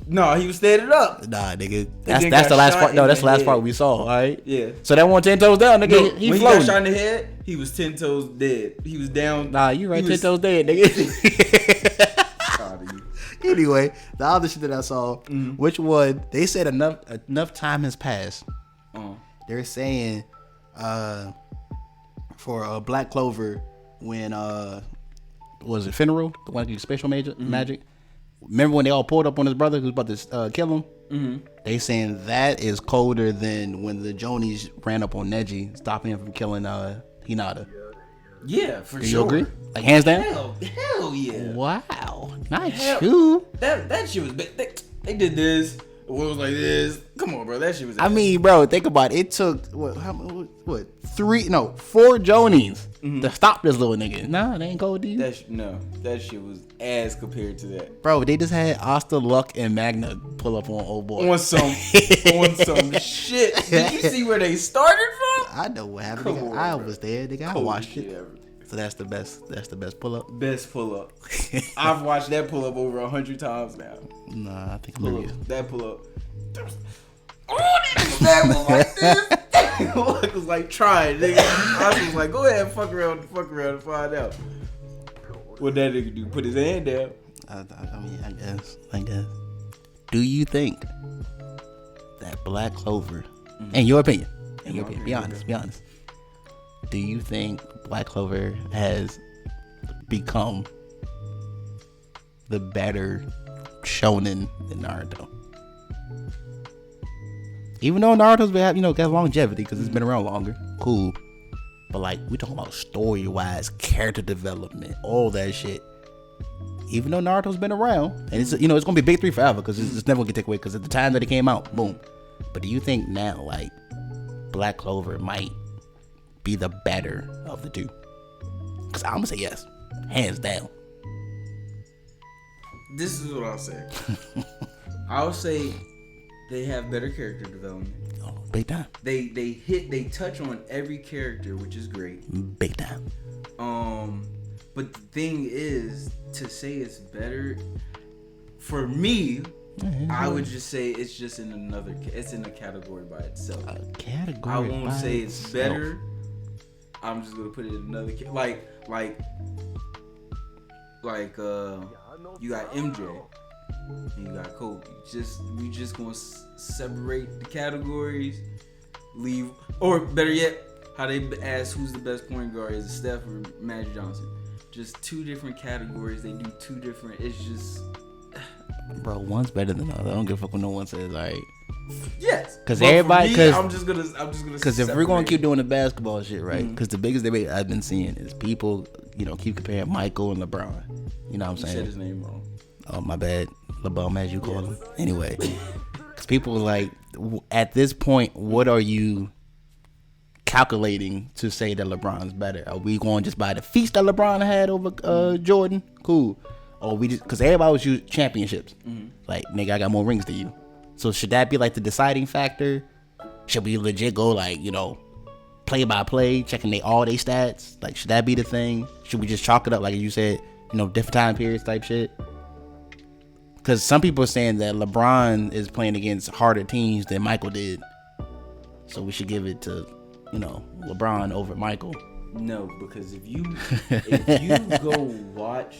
No, he was standing up. Nah, nigga. That's the last part. No, that's the last part we saw, alright? Yeah. So that one 10 toes down, nigga, No, he when floating. he got shot in the head, he was 10 toes dead. He was down. Nah, you right, 10 toes dead, nigga. Anyway, the other shit that I saw, which one, they said enough time has passed. They're saying for Black Clover when was it Fenrir, the one that did special magic? Remember when they all pulled up on his brother who was about to kill him? They saying that is colder than when the Jonis ran up on Neji, stopping him from killing Hinata. Yeah, for Do sure. you agree? Like hands down? Hell yeah. Wow, not Hell, you. That shit was big. They did this. It was like this. Come on, bro. That shit was. I mean, bro, think about it. It took four Jonis to stop this little nigga. Nah, they ain't cold, dude. That shit was ass compared to that. Bro, they just had Asta, Luck, and Magna pull up on old boy. On some shit. Did you see where they started from? I know what happened. Come Nigga. on, I bro. was there. Nigga, I Coldest watched shit it. ever. So that's the best. That's the best pull up. Best pull up. I've watched that pull up over 100 times now. Nah, I think Pull up. That pull up. Oh, that was like this. It was like trying, nigga. I was like, go ahead, and fuck around and find out. What that nigga do? Put his hand down. I mean, I guess. Do you think that Black Clover, in your opinion, be honest. Do you think Black Clover has become the better shonen than Naruto? Even though Naruto's been, got longevity because it's been around longer, cool. But like, we talking about story-wise, character development, all that shit. Even though Naruto's been around, and it's it's gonna be big three forever because it's never gonna get taken away because at the time that it came out, boom. But do you think now, like, Black Clover might be the better of the two? Because I'm gonna say yes, hands down. This is what I'll say. I'll say they have better character development. Oh, big time. They touch on every character, which is great. Big time. But the thing is, to say it's better, for me, I would just say it's just it's in a category by itself. A category. I won't say it's better. I'm just gonna put it in another you got MJ and you got Kobe. We just gonna separate the categories, leave, or better yet, how they ask who's the best point guard, is it Steph or Magic Johnson? Just two different categories. They do two different. It's just, bro, one's better than the other. I don't give a fuck what no one says. Like, yes, because everybody, I'm just gonna. Because if we're gonna keep doing the basketball shit, right? Because the biggest debate I've been seeing is people, keep comparing Michael and LeBron. You know what I'm saying? You said his name wrong. Oh, my bad, LeBron, as you call him. Anyway, because people are like, at this point, what are you calculating to say that LeBron's better? Are we going just by the feats that LeBron had over Jordan? Cool. Or we just, because everybody was using championships. Like, nigga, I got more rings than you. So should that be like the deciding factor? Should we legit go like, play by play, checking all their stats? Like, should that be the thing? Should we just chalk it up like you said, different time periods type shit? Because some people are saying that LeBron is playing against harder teams than Michael did. So we should give it to LeBron over Michael. No, because if you go watch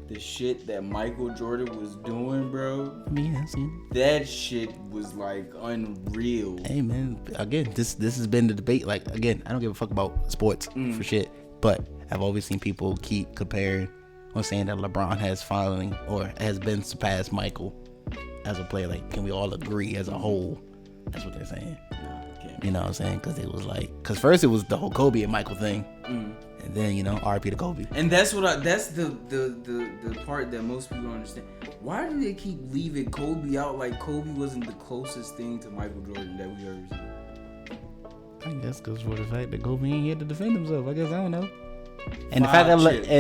the shit that Michael Jordan was doing, bro, I mean, I've seen that shit was like unreal. Hey man, again, this has been the debate. Like, again, I don't give a fuck about sports for shit, but I've always seen people keep comparing or saying that LeBron has finally or has been surpassed Michael as a player. Like, can we all agree as a whole? That's what they're saying. You know what I'm saying? Because it was like, because first it was the whole Kobe and Michael thing, and then RP to Kobe. And that's that's the part that most people don't understand. Why do they keep leaving Kobe out? Like, Kobe wasn't the closest thing to Michael Jordan that we ever seen. I guess because for the fact that Kobe ain't here to defend himself. I guess I don't know. And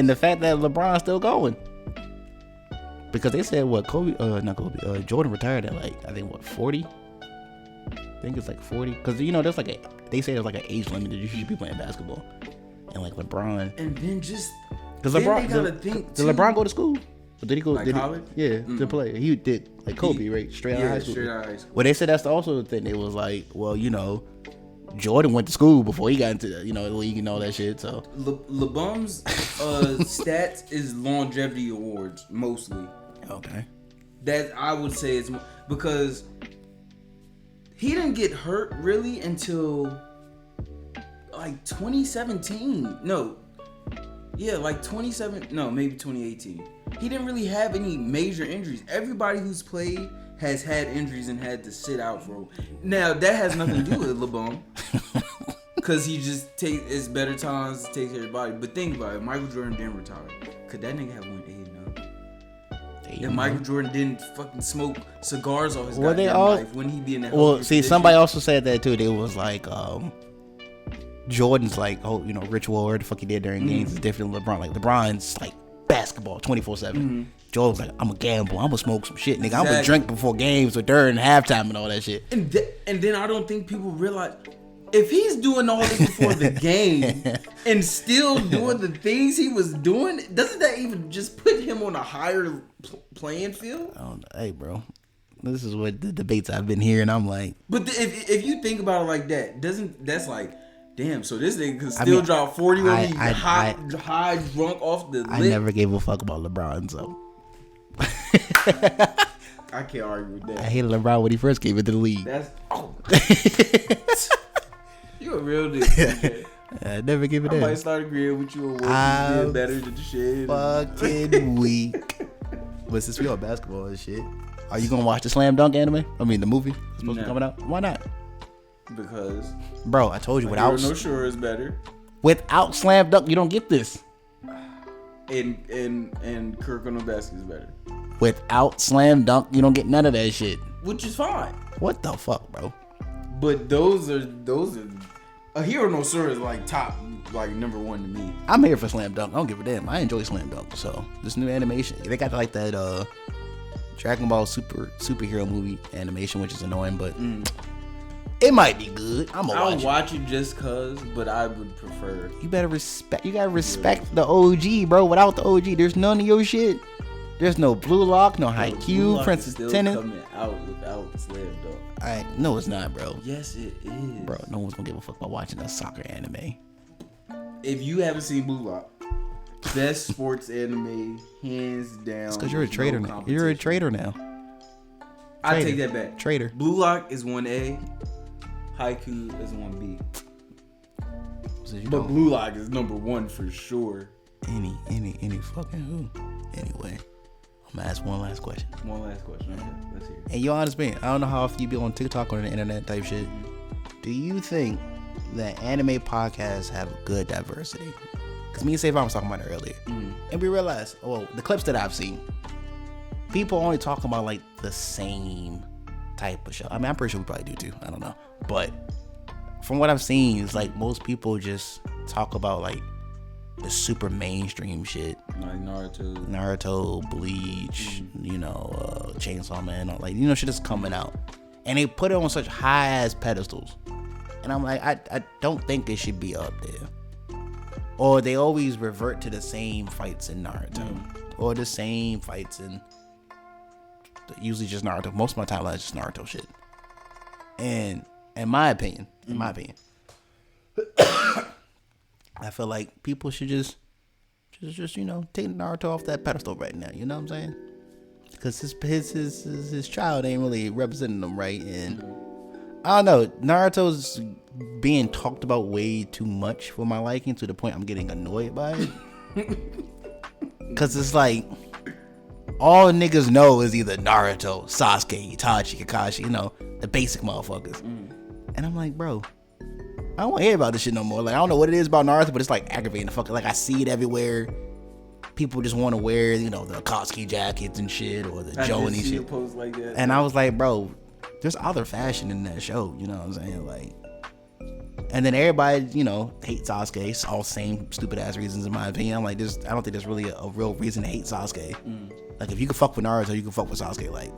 the fact that LeBron's still going. Because they said Jordan retired at like, I think 40. I think it's like 40. Because there's like they say there's like an age limit that you should be playing basketball. And like LeBron. And then just because LeBron did LeBron go to school? Or did he go college? To play? He did like Kobe, right? Straight out of high school. Straight out of high school. Well, they said that's also the thing. It was like, well, Jordan went to school before he got into the league and all that shit. So LeBron's stats is longevity awards mostly. Okay. That I would say it's because he didn't get hurt really until like 2017. Maybe 2018. He didn't really have any major injuries. Everybody who's played has had injuries and had to sit out for. Now that has nothing to do with LeBron, because he just it's better times to take care of his body. But think about it, Michael Jordan didn't retire. Could that nigga have won 8-0? And Michael Jordan didn't fucking smoke cigars all his goddamn life. Wouldn't he be in that? Well, see, somebody also said that too. They was like, Jordan's like, ritual or the fuck he did during games is different than LeBron. Like, LeBron's like basketball 24/7. Jordan's like, I'm a gamble. I'm gonna smoke some shit, nigga. Exactly. I'm gonna drink before games or during halftime and all that shit. And then I don't think people realize if he's doing all this before the game and still doing the things he was doing, doesn't that even just put him on a higher playing field? Hey, bro, this is what the debates I've been hearing. I'm like, but if you think about it like that, that's like, damn. So this nigga could still drop 40 on me, high drunk off the. I never gave a fuck about LeBron, so I can't argue with that. I hated LeBron when he first came into the league. You a real nigga. I never give it I in. might start agreeing with you on what you did better than the shit. Fucking weak. But since we on basketball and shit, are you gonna watch the Slam Dunk anime? I mean, the movie supposed to be coming out. Why not? Because, bro, I told you without No Shore is better. Without Slam Dunk, you don't get this. And Kirk on the basket is better. Without Slam Dunk, you don't get none of that shit. Which is fine. What the fuck, bro? But those are a Hero No Sore is like top, like number one to me. I'm here for Slam Dunk. I don't give a damn. I enjoy Slam Dunk. So this new animation, they got like that Dragon Ball superhero movie animation, which is annoying, but it might be good. I'll watch it just cause, but I would prefer. You better respect. You gotta respect the OG, bro. Without the OG, there's none of your shit. There's no Blue Lock, no Haikyuu, Princess Tennis. Coming out without Slam Dunk. No, it's not, bro. Yes, it is, bro. No one's gonna give a fuck about watching a soccer anime. If you haven't seen Blue Lock, best sports anime, hands down. It's because you're a traitor now. You're a traitor now. I take that back. Traitor. Blue Lock is 1A. Haikyuu is 1B. But Blue Lock is number one for sure. Any fucking who. Anyway, I'm gonna ask one last question. Okay, let's hear it. And you honest man, I don't know how often you be on TikTok or the internet type shit. Do you think that anime podcasts have good diversity? Because me and Savon was talking about it earlier. And we realized, the clips that I've seen, people only talk about like the same type of show. I mean, I'm pretty sure we probably do too. I don't know. But from what I've seen, it's like most people just talk about like the super mainstream shit. Like Naruto, Bleach, Chainsaw Man, like, shit is coming out. And they put it on such high ass pedestals. And I'm like, I don't think it should be up there. Or they always revert to the same fights in Naruto. Or the same fights in usually just Naruto. Most of my timeline is just Naruto shit. And in my opinion, I feel like people should just take Naruto off that pedestal right now. You know what I'm saying? Because his child ain't really representing him right, and I don't know. Naruto's being talked about way too much for my liking, to the point I'm getting annoyed by it. Because it's like all niggas know is either Naruto, Sasuke, Itachi, Kakashi, the basic motherfuckers. And I'm like, bro, I don't want to hear about this shit no more. Like, I don't know what it is about Naruto, but it's like aggravating the fuck. Like, I see it everywhere. People just want to wear, the Akatsuki jackets and shit, or the Jonin shit. Post like that. And I was like, bro, there's other fashion in that show. You know what I'm saying? Like, and then everybody, hates Sasuke. It's all same stupid ass reasons in my opinion. I'm like, I don't think there's really a real reason to hate Sasuke. Like, if you can fuck with Naruto, you can fuck with Sasuke. Like,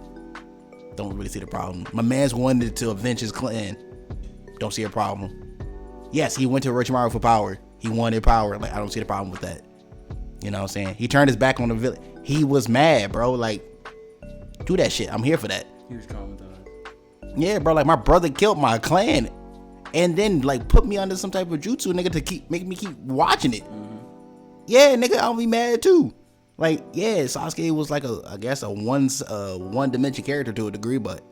don't really see the problem. My man's wanted to avenge his clan. Don't see a problem. Yes, he went to Orochimaru for power. He wanted power. Like, I don't see the problem with that. You know what I'm saying? He turned his back on the village. He was mad, bro. Like, do that shit. I'm here for that. He was traumatized. Yeah, bro. Like, my brother killed my clan, and then like put me under some type of jutsu, nigga, to make me keep watching it. Yeah, nigga, I'll be mad too. Like, yeah, Sasuke was like a one dimension character to a degree, but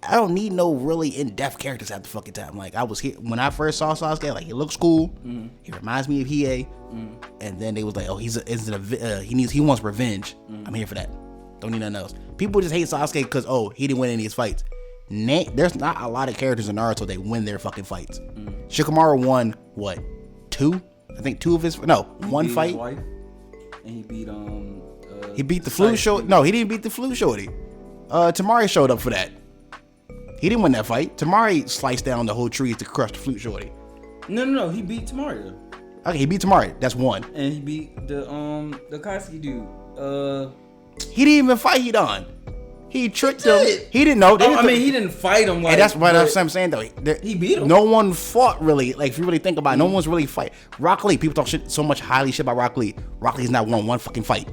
I don't need no really in-depth characters at the fucking time. Like, I was here when I first saw Sasuke. Like, he looks cool. He reminds me of Hiei. And then they was like, oh, he wants revenge. I'm here for that. Don't need nothing else. People just hate Sasuke because he didn't win any of his fights. There's not a lot of characters in Naruto that win their fucking fights. Shikamaru won what? 2? I think 2 of his. No, one fight. His wife, and he beat he beat the Flute Shorty. No, he didn't beat the Flute Shorty. Tamari showed up for that. He didn't win that fight. Tamari sliced down the whole tree to crush the Flute Shorty. No. He beat Tamari. Okay, he beat Tamari. That's one. And he beat the Katsuki dude. He didn't even fight Hidan. He tricked him. He didn't know. I mean, he didn't fight him. Like, and that's what I'm saying though. He beat him. No one fought really. Like if you really think about it, no one's really fight. Rock Lee, people talk so much highly shit about Rock Lee. Rock Lee's not won one fucking fight.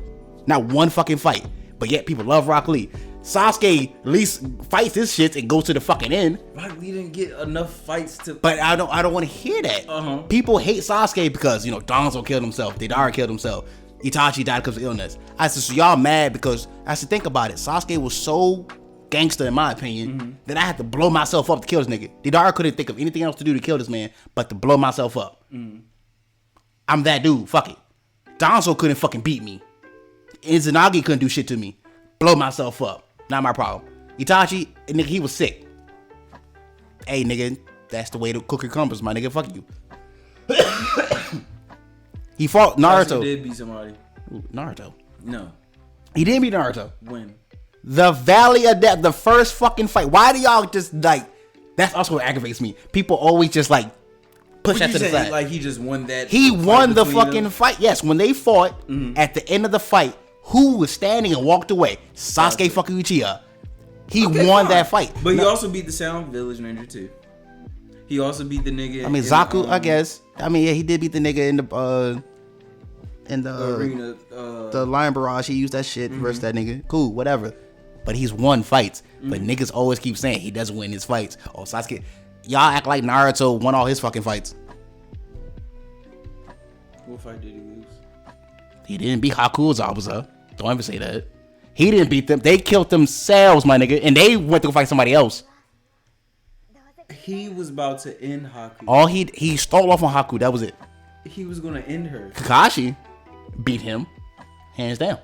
Not one fucking fight. But yet people love Rock Lee. Sasuke at least fights his shit and goes to the fucking end. Rock Lee didn't get enough fights to. But I don't want to hear that. People hate Sasuke because Danzo killed himself, Deidara killed himself, Itachi died because of illness. I said, so y'all mad because I said, think about it. Sasuke was so gangster in my opinion that I had to blow myself up to kill this nigga. Deidara couldn't think of anything else to do to kill this man but to blow myself up. I'm that dude. Fuck it. Danzo couldn't fucking beat me. Izanagi couldn't do shit to me. Blow myself up. Not my problem. Itachi, nigga, he was sick. Hey, nigga, that's the way the cookie crumbles, my nigga. Fuck you. He fought Naruto. He did beat somebody. Ooh, Naruto. No. He didn't beat Naruto. When? The Valley of Death, the first fucking fight. Why do y'all just like? That's also what aggravates me. People always just like push that to the side. Like he just won that. He won the fucking fight. Yes, when they fought at the end of the fight, who was standing and walked away? Sasuke fucking Uchiha. He won that fight. But he also beat the Sound Village Ninja too. He also beat the nigga. I mean, Zaku, I guess. I mean, yeah, he did beat the nigga in the arena. The Lion Barrage. He used that shit versus that nigga. Cool, whatever. But he's won fights. But niggas always keep saying he doesn't win his fights. Oh, Sasuke. Y'all act like Naruto won all his fucking fights. What fight did he lose? He didn't beat Haku Zabuza. Don't ever say that. He didn't beat them. They killed themselves, my nigga. And they went to go fight somebody else. He was about to end Haku. All he stole off on Haku. That was it. He was gonna end her. Kakashi beat him, hands down.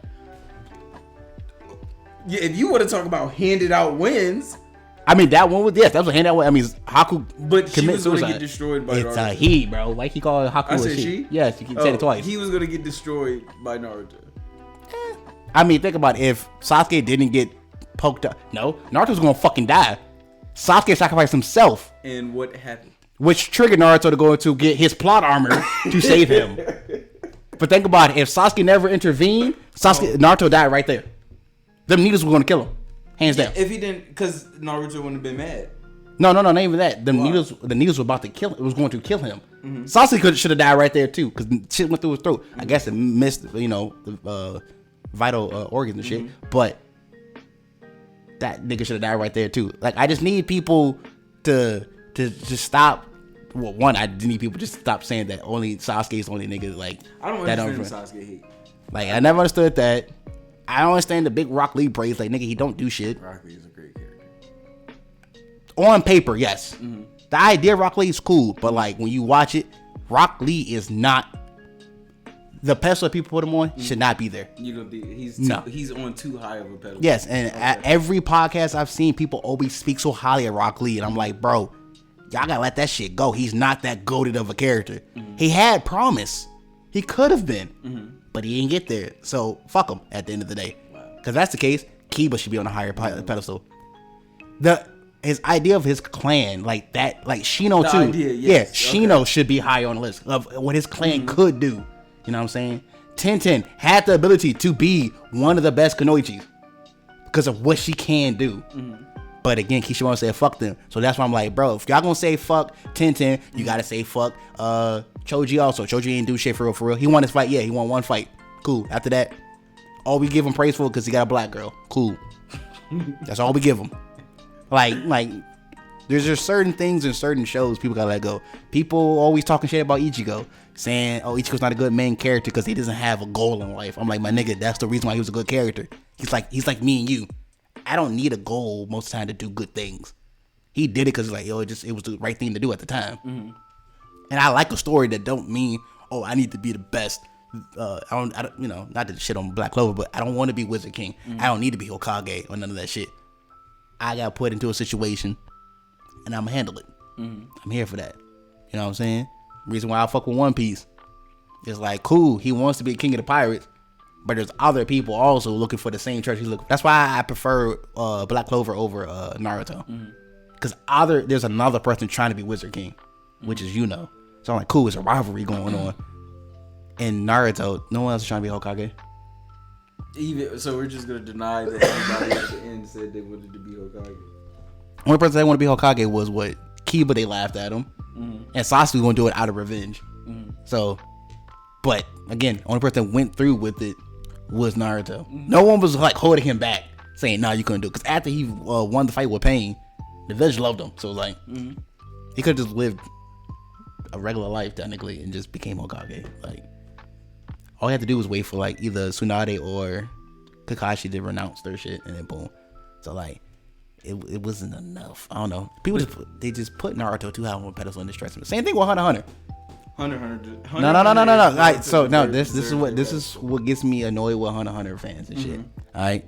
Yeah, if you want to talk about handed out wins, I mean that one was that was a handout win. I mean Haku, but she was gonna get destroyed by Naruto. Naruto. It's a he, bro. Like he called Haku I a said she. Yes, you said it twice. He was gonna get destroyed by Naruto. I mean, think about it. If Sasuke didn't get poked up, no, Naruto's gonna fucking die. Sasuke sacrificed himself. And what happened? Which triggered Naruto to go to get his plot armor to save him. But think about it. If Sasuke never intervened, Naruto died right there. Them needles were going to kill him. Hands down. If he didn't, because Naruto wouldn't have been mad. No, not even that. The needles were about to kill him. It was going to kill him. Sasuke should have died right there too, because shit went through his throat. I guess it missed, the vital organs and shit. But that nigga should have died right there too. Like, I just need people to just stop. Well, one, I need people to just stop saying that only Sasuke is the only nigga like. I don't understand Sasuke hate. Like, I never understood that. I don't understand the big Rock Lee praise. Like, nigga, he don't do shit. Rock Lee is a great character. On paper, yes. The idea of Rock Lee is cool, but like when you watch it, Rock Lee is not the pedestal that people put him on. Should not be there. He's on too high of a pedestal. Yes, and at every podcast I've seen, people always speak so highly of Rock Lee, and I'm like, bro, y'all gotta let that shit go. He's not that goated of a character. He had promise. He could have been, but he didn't get there. So fuck him at the end of the day. Because that's the case, Kiba should be on a higher pedestal. His idea of his clan, like that, like Shino too. Idea, yes. Shino should be high on the list of what his clan could do. You know what I'm saying? Tenten had the ability to be one of the best Kunoichis because of what she can do. But again, Kishimoto said fuck them. So that's why I'm like, bro, if y'all gonna say fuck Tenten, you gotta say fuck Choji also. Choji ain't do shit for real. He won his fight. Yeah, he won one fight. Cool. After that, all we give him praise for because he got a black girl. Cool. That's all we give him. Like, there's just certain things in certain shows people gotta let go. People always talking shit about Ichigo, saying, oh, Ichigo's not a good main character because he doesn't have a goal in life. I'm like, my nigga, that's the reason why he was a good character. He's like me and you. I don't need a goal most of the time to do good things. He did it because like, it was the right thing to do at the time. And I like a story that don't mean, oh, I need to be the best. I don't, not to shit on Black Clover, but I don't want to be Wizard King. I don't need to be Hokage or none of that shit. I got put into a situation and I'm gonna handle it. I'm here for that. You know what I'm saying? Reason why I fuck with One Piece is like, cool, he wants to be king of the pirates, but there's other people also looking for the same treasure he's looking for. That's why I prefer Black Clover over Naruto. Because there's another person trying to be Wizard King, which is Yuno. So I'm like, cool, it's a rivalry going on. In Naruto, no one else is trying to be Hokage. Even so, we're just gonna deny that everybody at the end said they wanted to be Hokage. Only person that wanted to be Hokage was what Kiba. They laughed at him, and Sasuke gonna do it out of revenge. So, but again, only person that went through with it was Naruto. No one was like holding him back, saying, "Nah, you couldn't do it." Because after he won the fight with Pain, the village loved him. So it was like he could have just lived a regular life technically and just became Hokage. Like all he had to do was wait for like either Tsunade or Kakashi to renounce their shit, and then boom. So like it wasn't enough. I don't know. People just put Naruto too high on a pedestal and distress him. Same thing with Hunter x Hunter. Hunter. No. All right, so no, this is what gets me annoyed with Hunter x Hunter fans and shit. All right,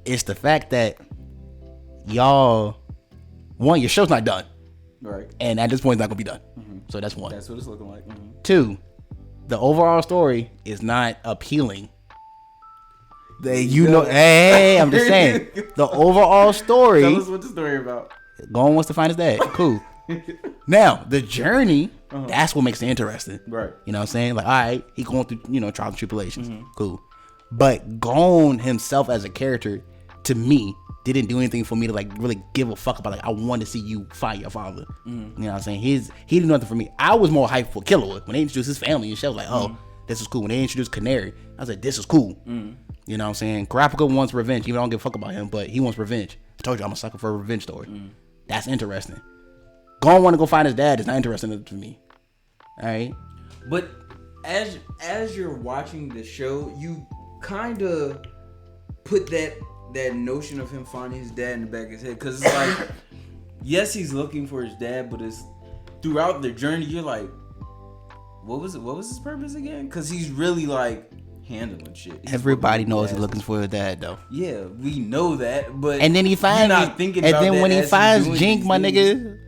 it's the fact that y'all, one, your show's not done, right? And at this point, it's not gonna be done. So that's one. That's what it's looking like. Two, the overall story is not appealing. Hey, I'm just saying the overall story. Tell us what the story about. Gon wants to find his dad. Cool. Now the journey, that's what makes it interesting. Right. You know what I'm saying? Like, all right, he going through, trials and tribulations. Cool. But Gon himself as a character, to me, didn't do anything for me to like really give a fuck about. Like, I want to see you fight your father. You know what I'm saying? He did nothing for me. I was more hyped for Killua when they introduced his family and shit. I was like, oh, this is cool. When they introduced Canary, I was like, this is cool. You know what I'm saying? Kurapika wants revenge. Even though I don't give a fuck about him, but he wants revenge. I told you I'm a sucker for a revenge story. That's interesting. Gon want to go find his dad is not interesting to me. All right. But as you're watching the show, you kind of put that notion of him finding his dad in the back of his head, because it's like, yes, he's looking for his dad, but it's throughout the journey you're like, what was his purpose again? Because he's really like handling shit. Everybody knows he's looking for his dad though. Yeah, we know that, but and then he finds, not thinking about and then that when he finds Jink, my things. nigga,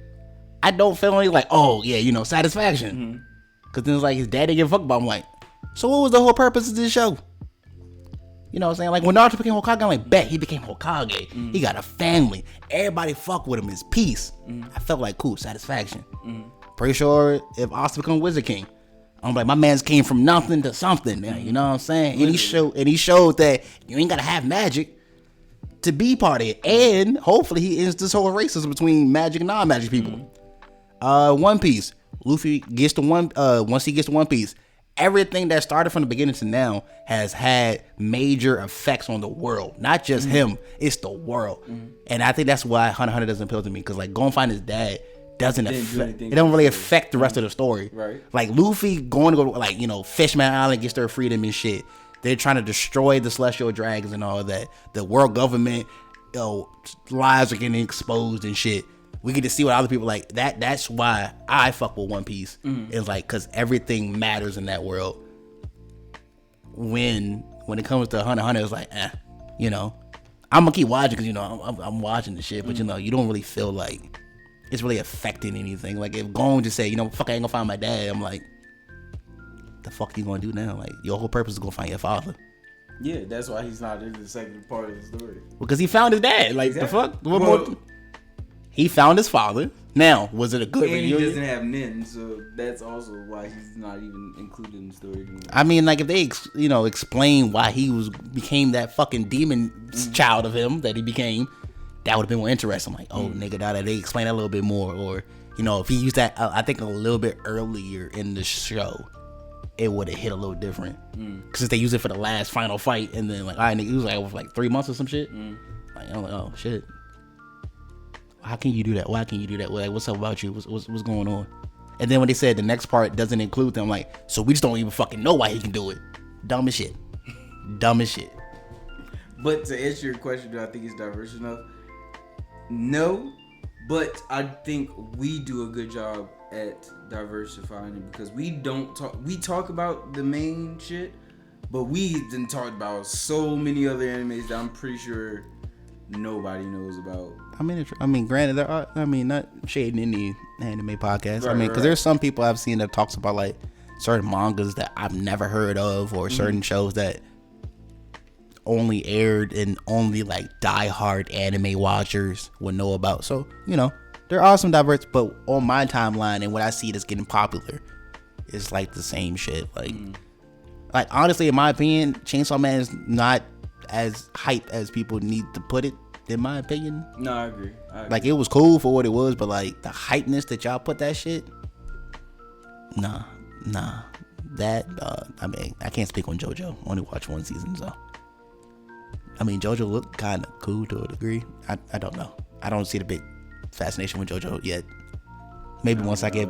I don't feel like, oh yeah, satisfaction. Because then it's like his dad didn't give a fuck about him. Like, so what was the whole purpose of this show? You know what I'm saying? Like when Naruto became Hokage, I'm like, bet he became Hokage. He got a family. Everybody fuck with him. It's peace. I felt like, cool, satisfaction. Pretty sure if Asta become Wizard King, I'm like, my man's came from nothing to something, man. You know what I'm saying? And he showed that you ain't gotta have magic to be part of it. And hopefully he ends this whole racism between magic and non-magic people. One Piece. Luffy gets to once he gets to One Piece, everything that started from the beginning to now has had major effects on the world. Not just him, it's the world. And I think that's why Hunter x Hunter doesn't appeal to me, because like going find his dad doesn't affect, it don't really affect the rest of the story. Right. Like Luffy going to go like, Fishman Island, gets their freedom and shit. They're trying to destroy the celestial dragons and all that. The world government, lies are getting exposed and shit. We get to see what other people like. That's why I fuck with One Piece. It's like, because everything matters in that world. When it comes to Hunter x Hunter, it's like, I'm gonna keep watching because I'm watching the shit, but you don't really feel like it's really affecting anything. Like if Gon just say, fuck, I ain't gonna find my dad, I'm like, the fuck you gonna do now? Like your whole purpose is gonna find your father. Yeah, that's why he's not in the second part of the story. Because he found his dad. Like exactly. The fuck? What more? He found his father. Now, was it a good reunion? He doesn't have Nin, so that's also why he's not even included in the story anymore. I mean, like if they, explain why he became that fucking demon child of him that he became, that would have been more interesting. Like, oh, nigga, now that they explain that a little bit more, or if he used that, I think a little bit earlier in the show, it would have hit a little different. Because if they use it for the last final fight, and then like, all right, nigga, it was like over like 3 months or some shit. Like, I'm like, oh shit. How can you do that? Why can you do that? Like, what's up about you? What's going on? And then when they said the next part doesn't include them, I'm like, so we just don't even fucking know why he can do it. Dumb as shit. Dumb as shit. But to answer your question, do I think it's diverse enough? No, but I think we do a good job at diversifying it, because we talk about the main shit, but we didn't talk about so many other animes that I'm pretty sure nobody knows about. I mean, granted, there are. I mean, not shading any anime podcast. Right, because there's some people I've seen that talks about like certain mangas that I've never heard of, or certain shows that only aired and only like diehard anime watchers would know about. So there are some diverse, but on my timeline and what I see that's getting popular, it's like the same shit. Like honestly, in my opinion, Chainsaw Man is not as hype as people need to put it, in my opinion. No, I agree. Like, it was cool for what it was, but like the hypeness that y'all put that shit, nah. That I mean, I can't speak on JoJo. Only watched one season, so. I mean, JoJo looked kind of cool to a degree. I don't know. I don't see the big fascination with JoJo yet. Maybe once I get.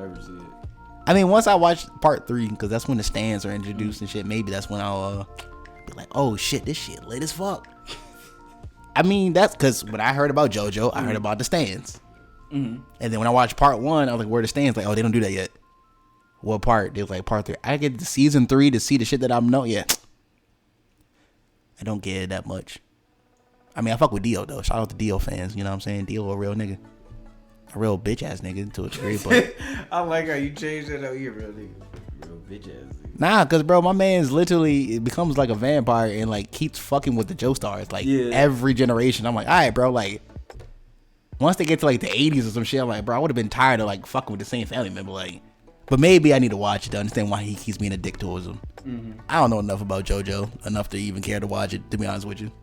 I mean, once I watch part 3, because that's when the stands are introduced and shit. Maybe that's when I'll be like, oh shit, this shit lit as fuck. I mean, that's because when I heard about JoJo, I heard about the stands. And then when I watched part 1, I was like, where are the stands? Like, oh, they don't do that yet. What part? They was like, part 3. I get to season 3 to see the shit that I'm know. Yeah. I don't get it that much. I mean, I fuck with Dio, though. Shout out to Dio fans. You know what I'm saying? Dio a real nigga. A real bitch ass nigga to a degree, but. I like how you changed that up. You're a real nigga. Real bitch ass nigga. Nah, because, bro, my man's literally, it becomes like a vampire and, like, keeps fucking with the Joestars. Like, every generation. I'm like, all right, bro, like. Once they get to like the 80s or some shit, I'm like, bro, I would have been tired of like fucking with the same family member. Like, but maybe I need to watch it to understand why he keeps being a dick towards him. I don't know enough about JoJo, enough to even care to watch it, to be honest with you.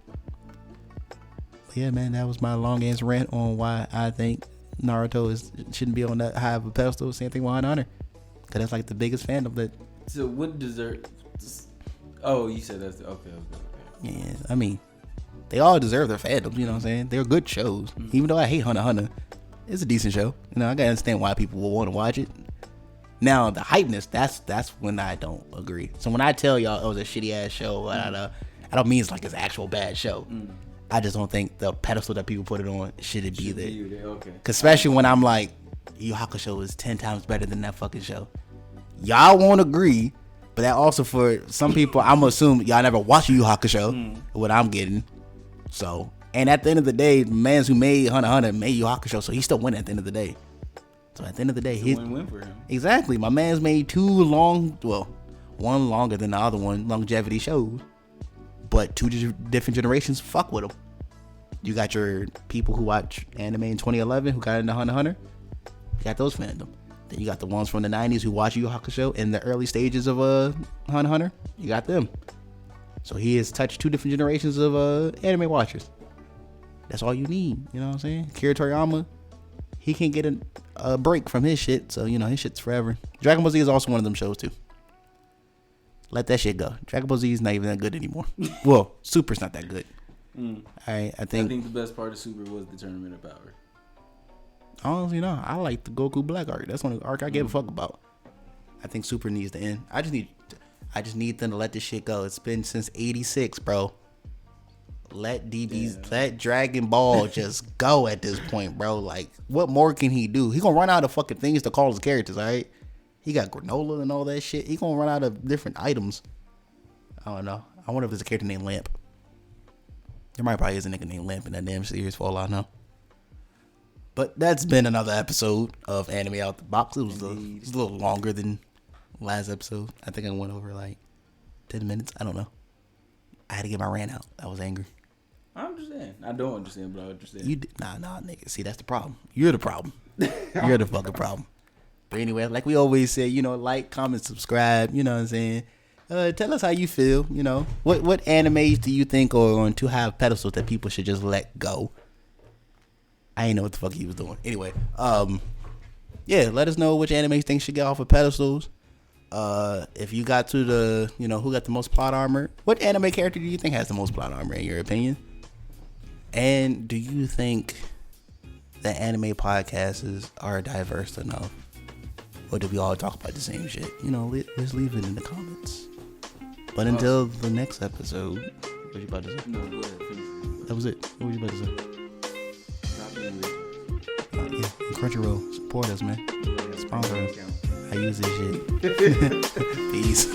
But yeah, man, that was my long ass rant on why I think Naruto shouldn't be on that high of a pedestal. Same thing with Hunter, because that's like the biggest fandom that. So what deserves? Oh, you said that's okay. Yeah, I mean. They all deserve their fandoms, you know what I'm saying? They're good shows. Even though I hate Hunter x Hunter, it's a decent show. You know, I gotta understand why people will want to watch it. Now, the hypeness, that's when I don't agree. So when I tell y'all it was a shitty ass show, I don't mean it's like it's an actual bad show. I just don't think the pedestal that people put it on should be there. Okay. Cause especially when I'm like, Yu Hakusho is 10 times better than that fucking show. Y'all won't agree, but that also for some people, I'm gonna assume y'all never watched Yu Hakusho. What I'm getting. So, and at the end of the day, the man who made Hunter x Hunter made Yu Hakusho, so he still win at the end of the day. So at the end of the day, it's a win-win for him. Exactly. My man's made one longer than the other one, longevity shows, but 2 different generations fuck with them. You got your people who watch anime in 2011 who got into Hunter x Hunter. You got those fandom. Then you got the ones from the 90s who watch Yu Hakusho in the early stages of Hunter x Hunter. You got them. So he has touched 2 different generations of anime watchers. That's all you need. You know what I'm saying? Akira Toriyama, he can't get a break from his shit. So, you know, his shit's forever. Dragon Ball Z is also one of them shows, too. Let that shit go. Dragon Ball Z is not even that good anymore. Well, Super's not that good. I think the best part of Super was the Tournament of Power. Honestly, no. I like the Goku Black arc. That's one arc I gave a fuck about. I think Super needs to end. I just need them to let this shit go. It's been since 86, bro. Let Dragon Ball just go at this point, bro. Like, what more can he do? He gonna run out of fucking things to call his characters, all right? He got granola and all that shit. He gonna run out of different items. I don't know. I wonder if there's a character named Lamp. There probably is a nigga named Lamp in that damn series for all I know. But that's been another episode of Anime Out the Box. It was a little longer than last episode. I think I went over like 10 minutes. I don't know. I had to get my rant out. I was angry. I understand. I don't understand, but I understand. Nah, nigga. See, that's the problem. You're the problem. You're the fucking problem. But anyway, like we always say, you know, like, comment, subscribe. You know what I'm saying? Tell us how you feel. You know, what animes do you think are on too high pedestals that people should just let go? I ain't know what the fuck he was doing. Anyway, yeah, let us know which anime you think should get off of pedestals. If you got to the, you know, who got the most plot armor? What anime character do you think has the most plot armor in your opinion? And do you think that anime podcasts are diverse enough? Or do we all talk about the same shit? You know, let's leave it in the comments. But until the next episode, what you about to say? No, go ahead. Finish. That was it. What were you about to say? Yeah, Crunchyroll, support us, man. Sponsor us. I use this shit. Peace.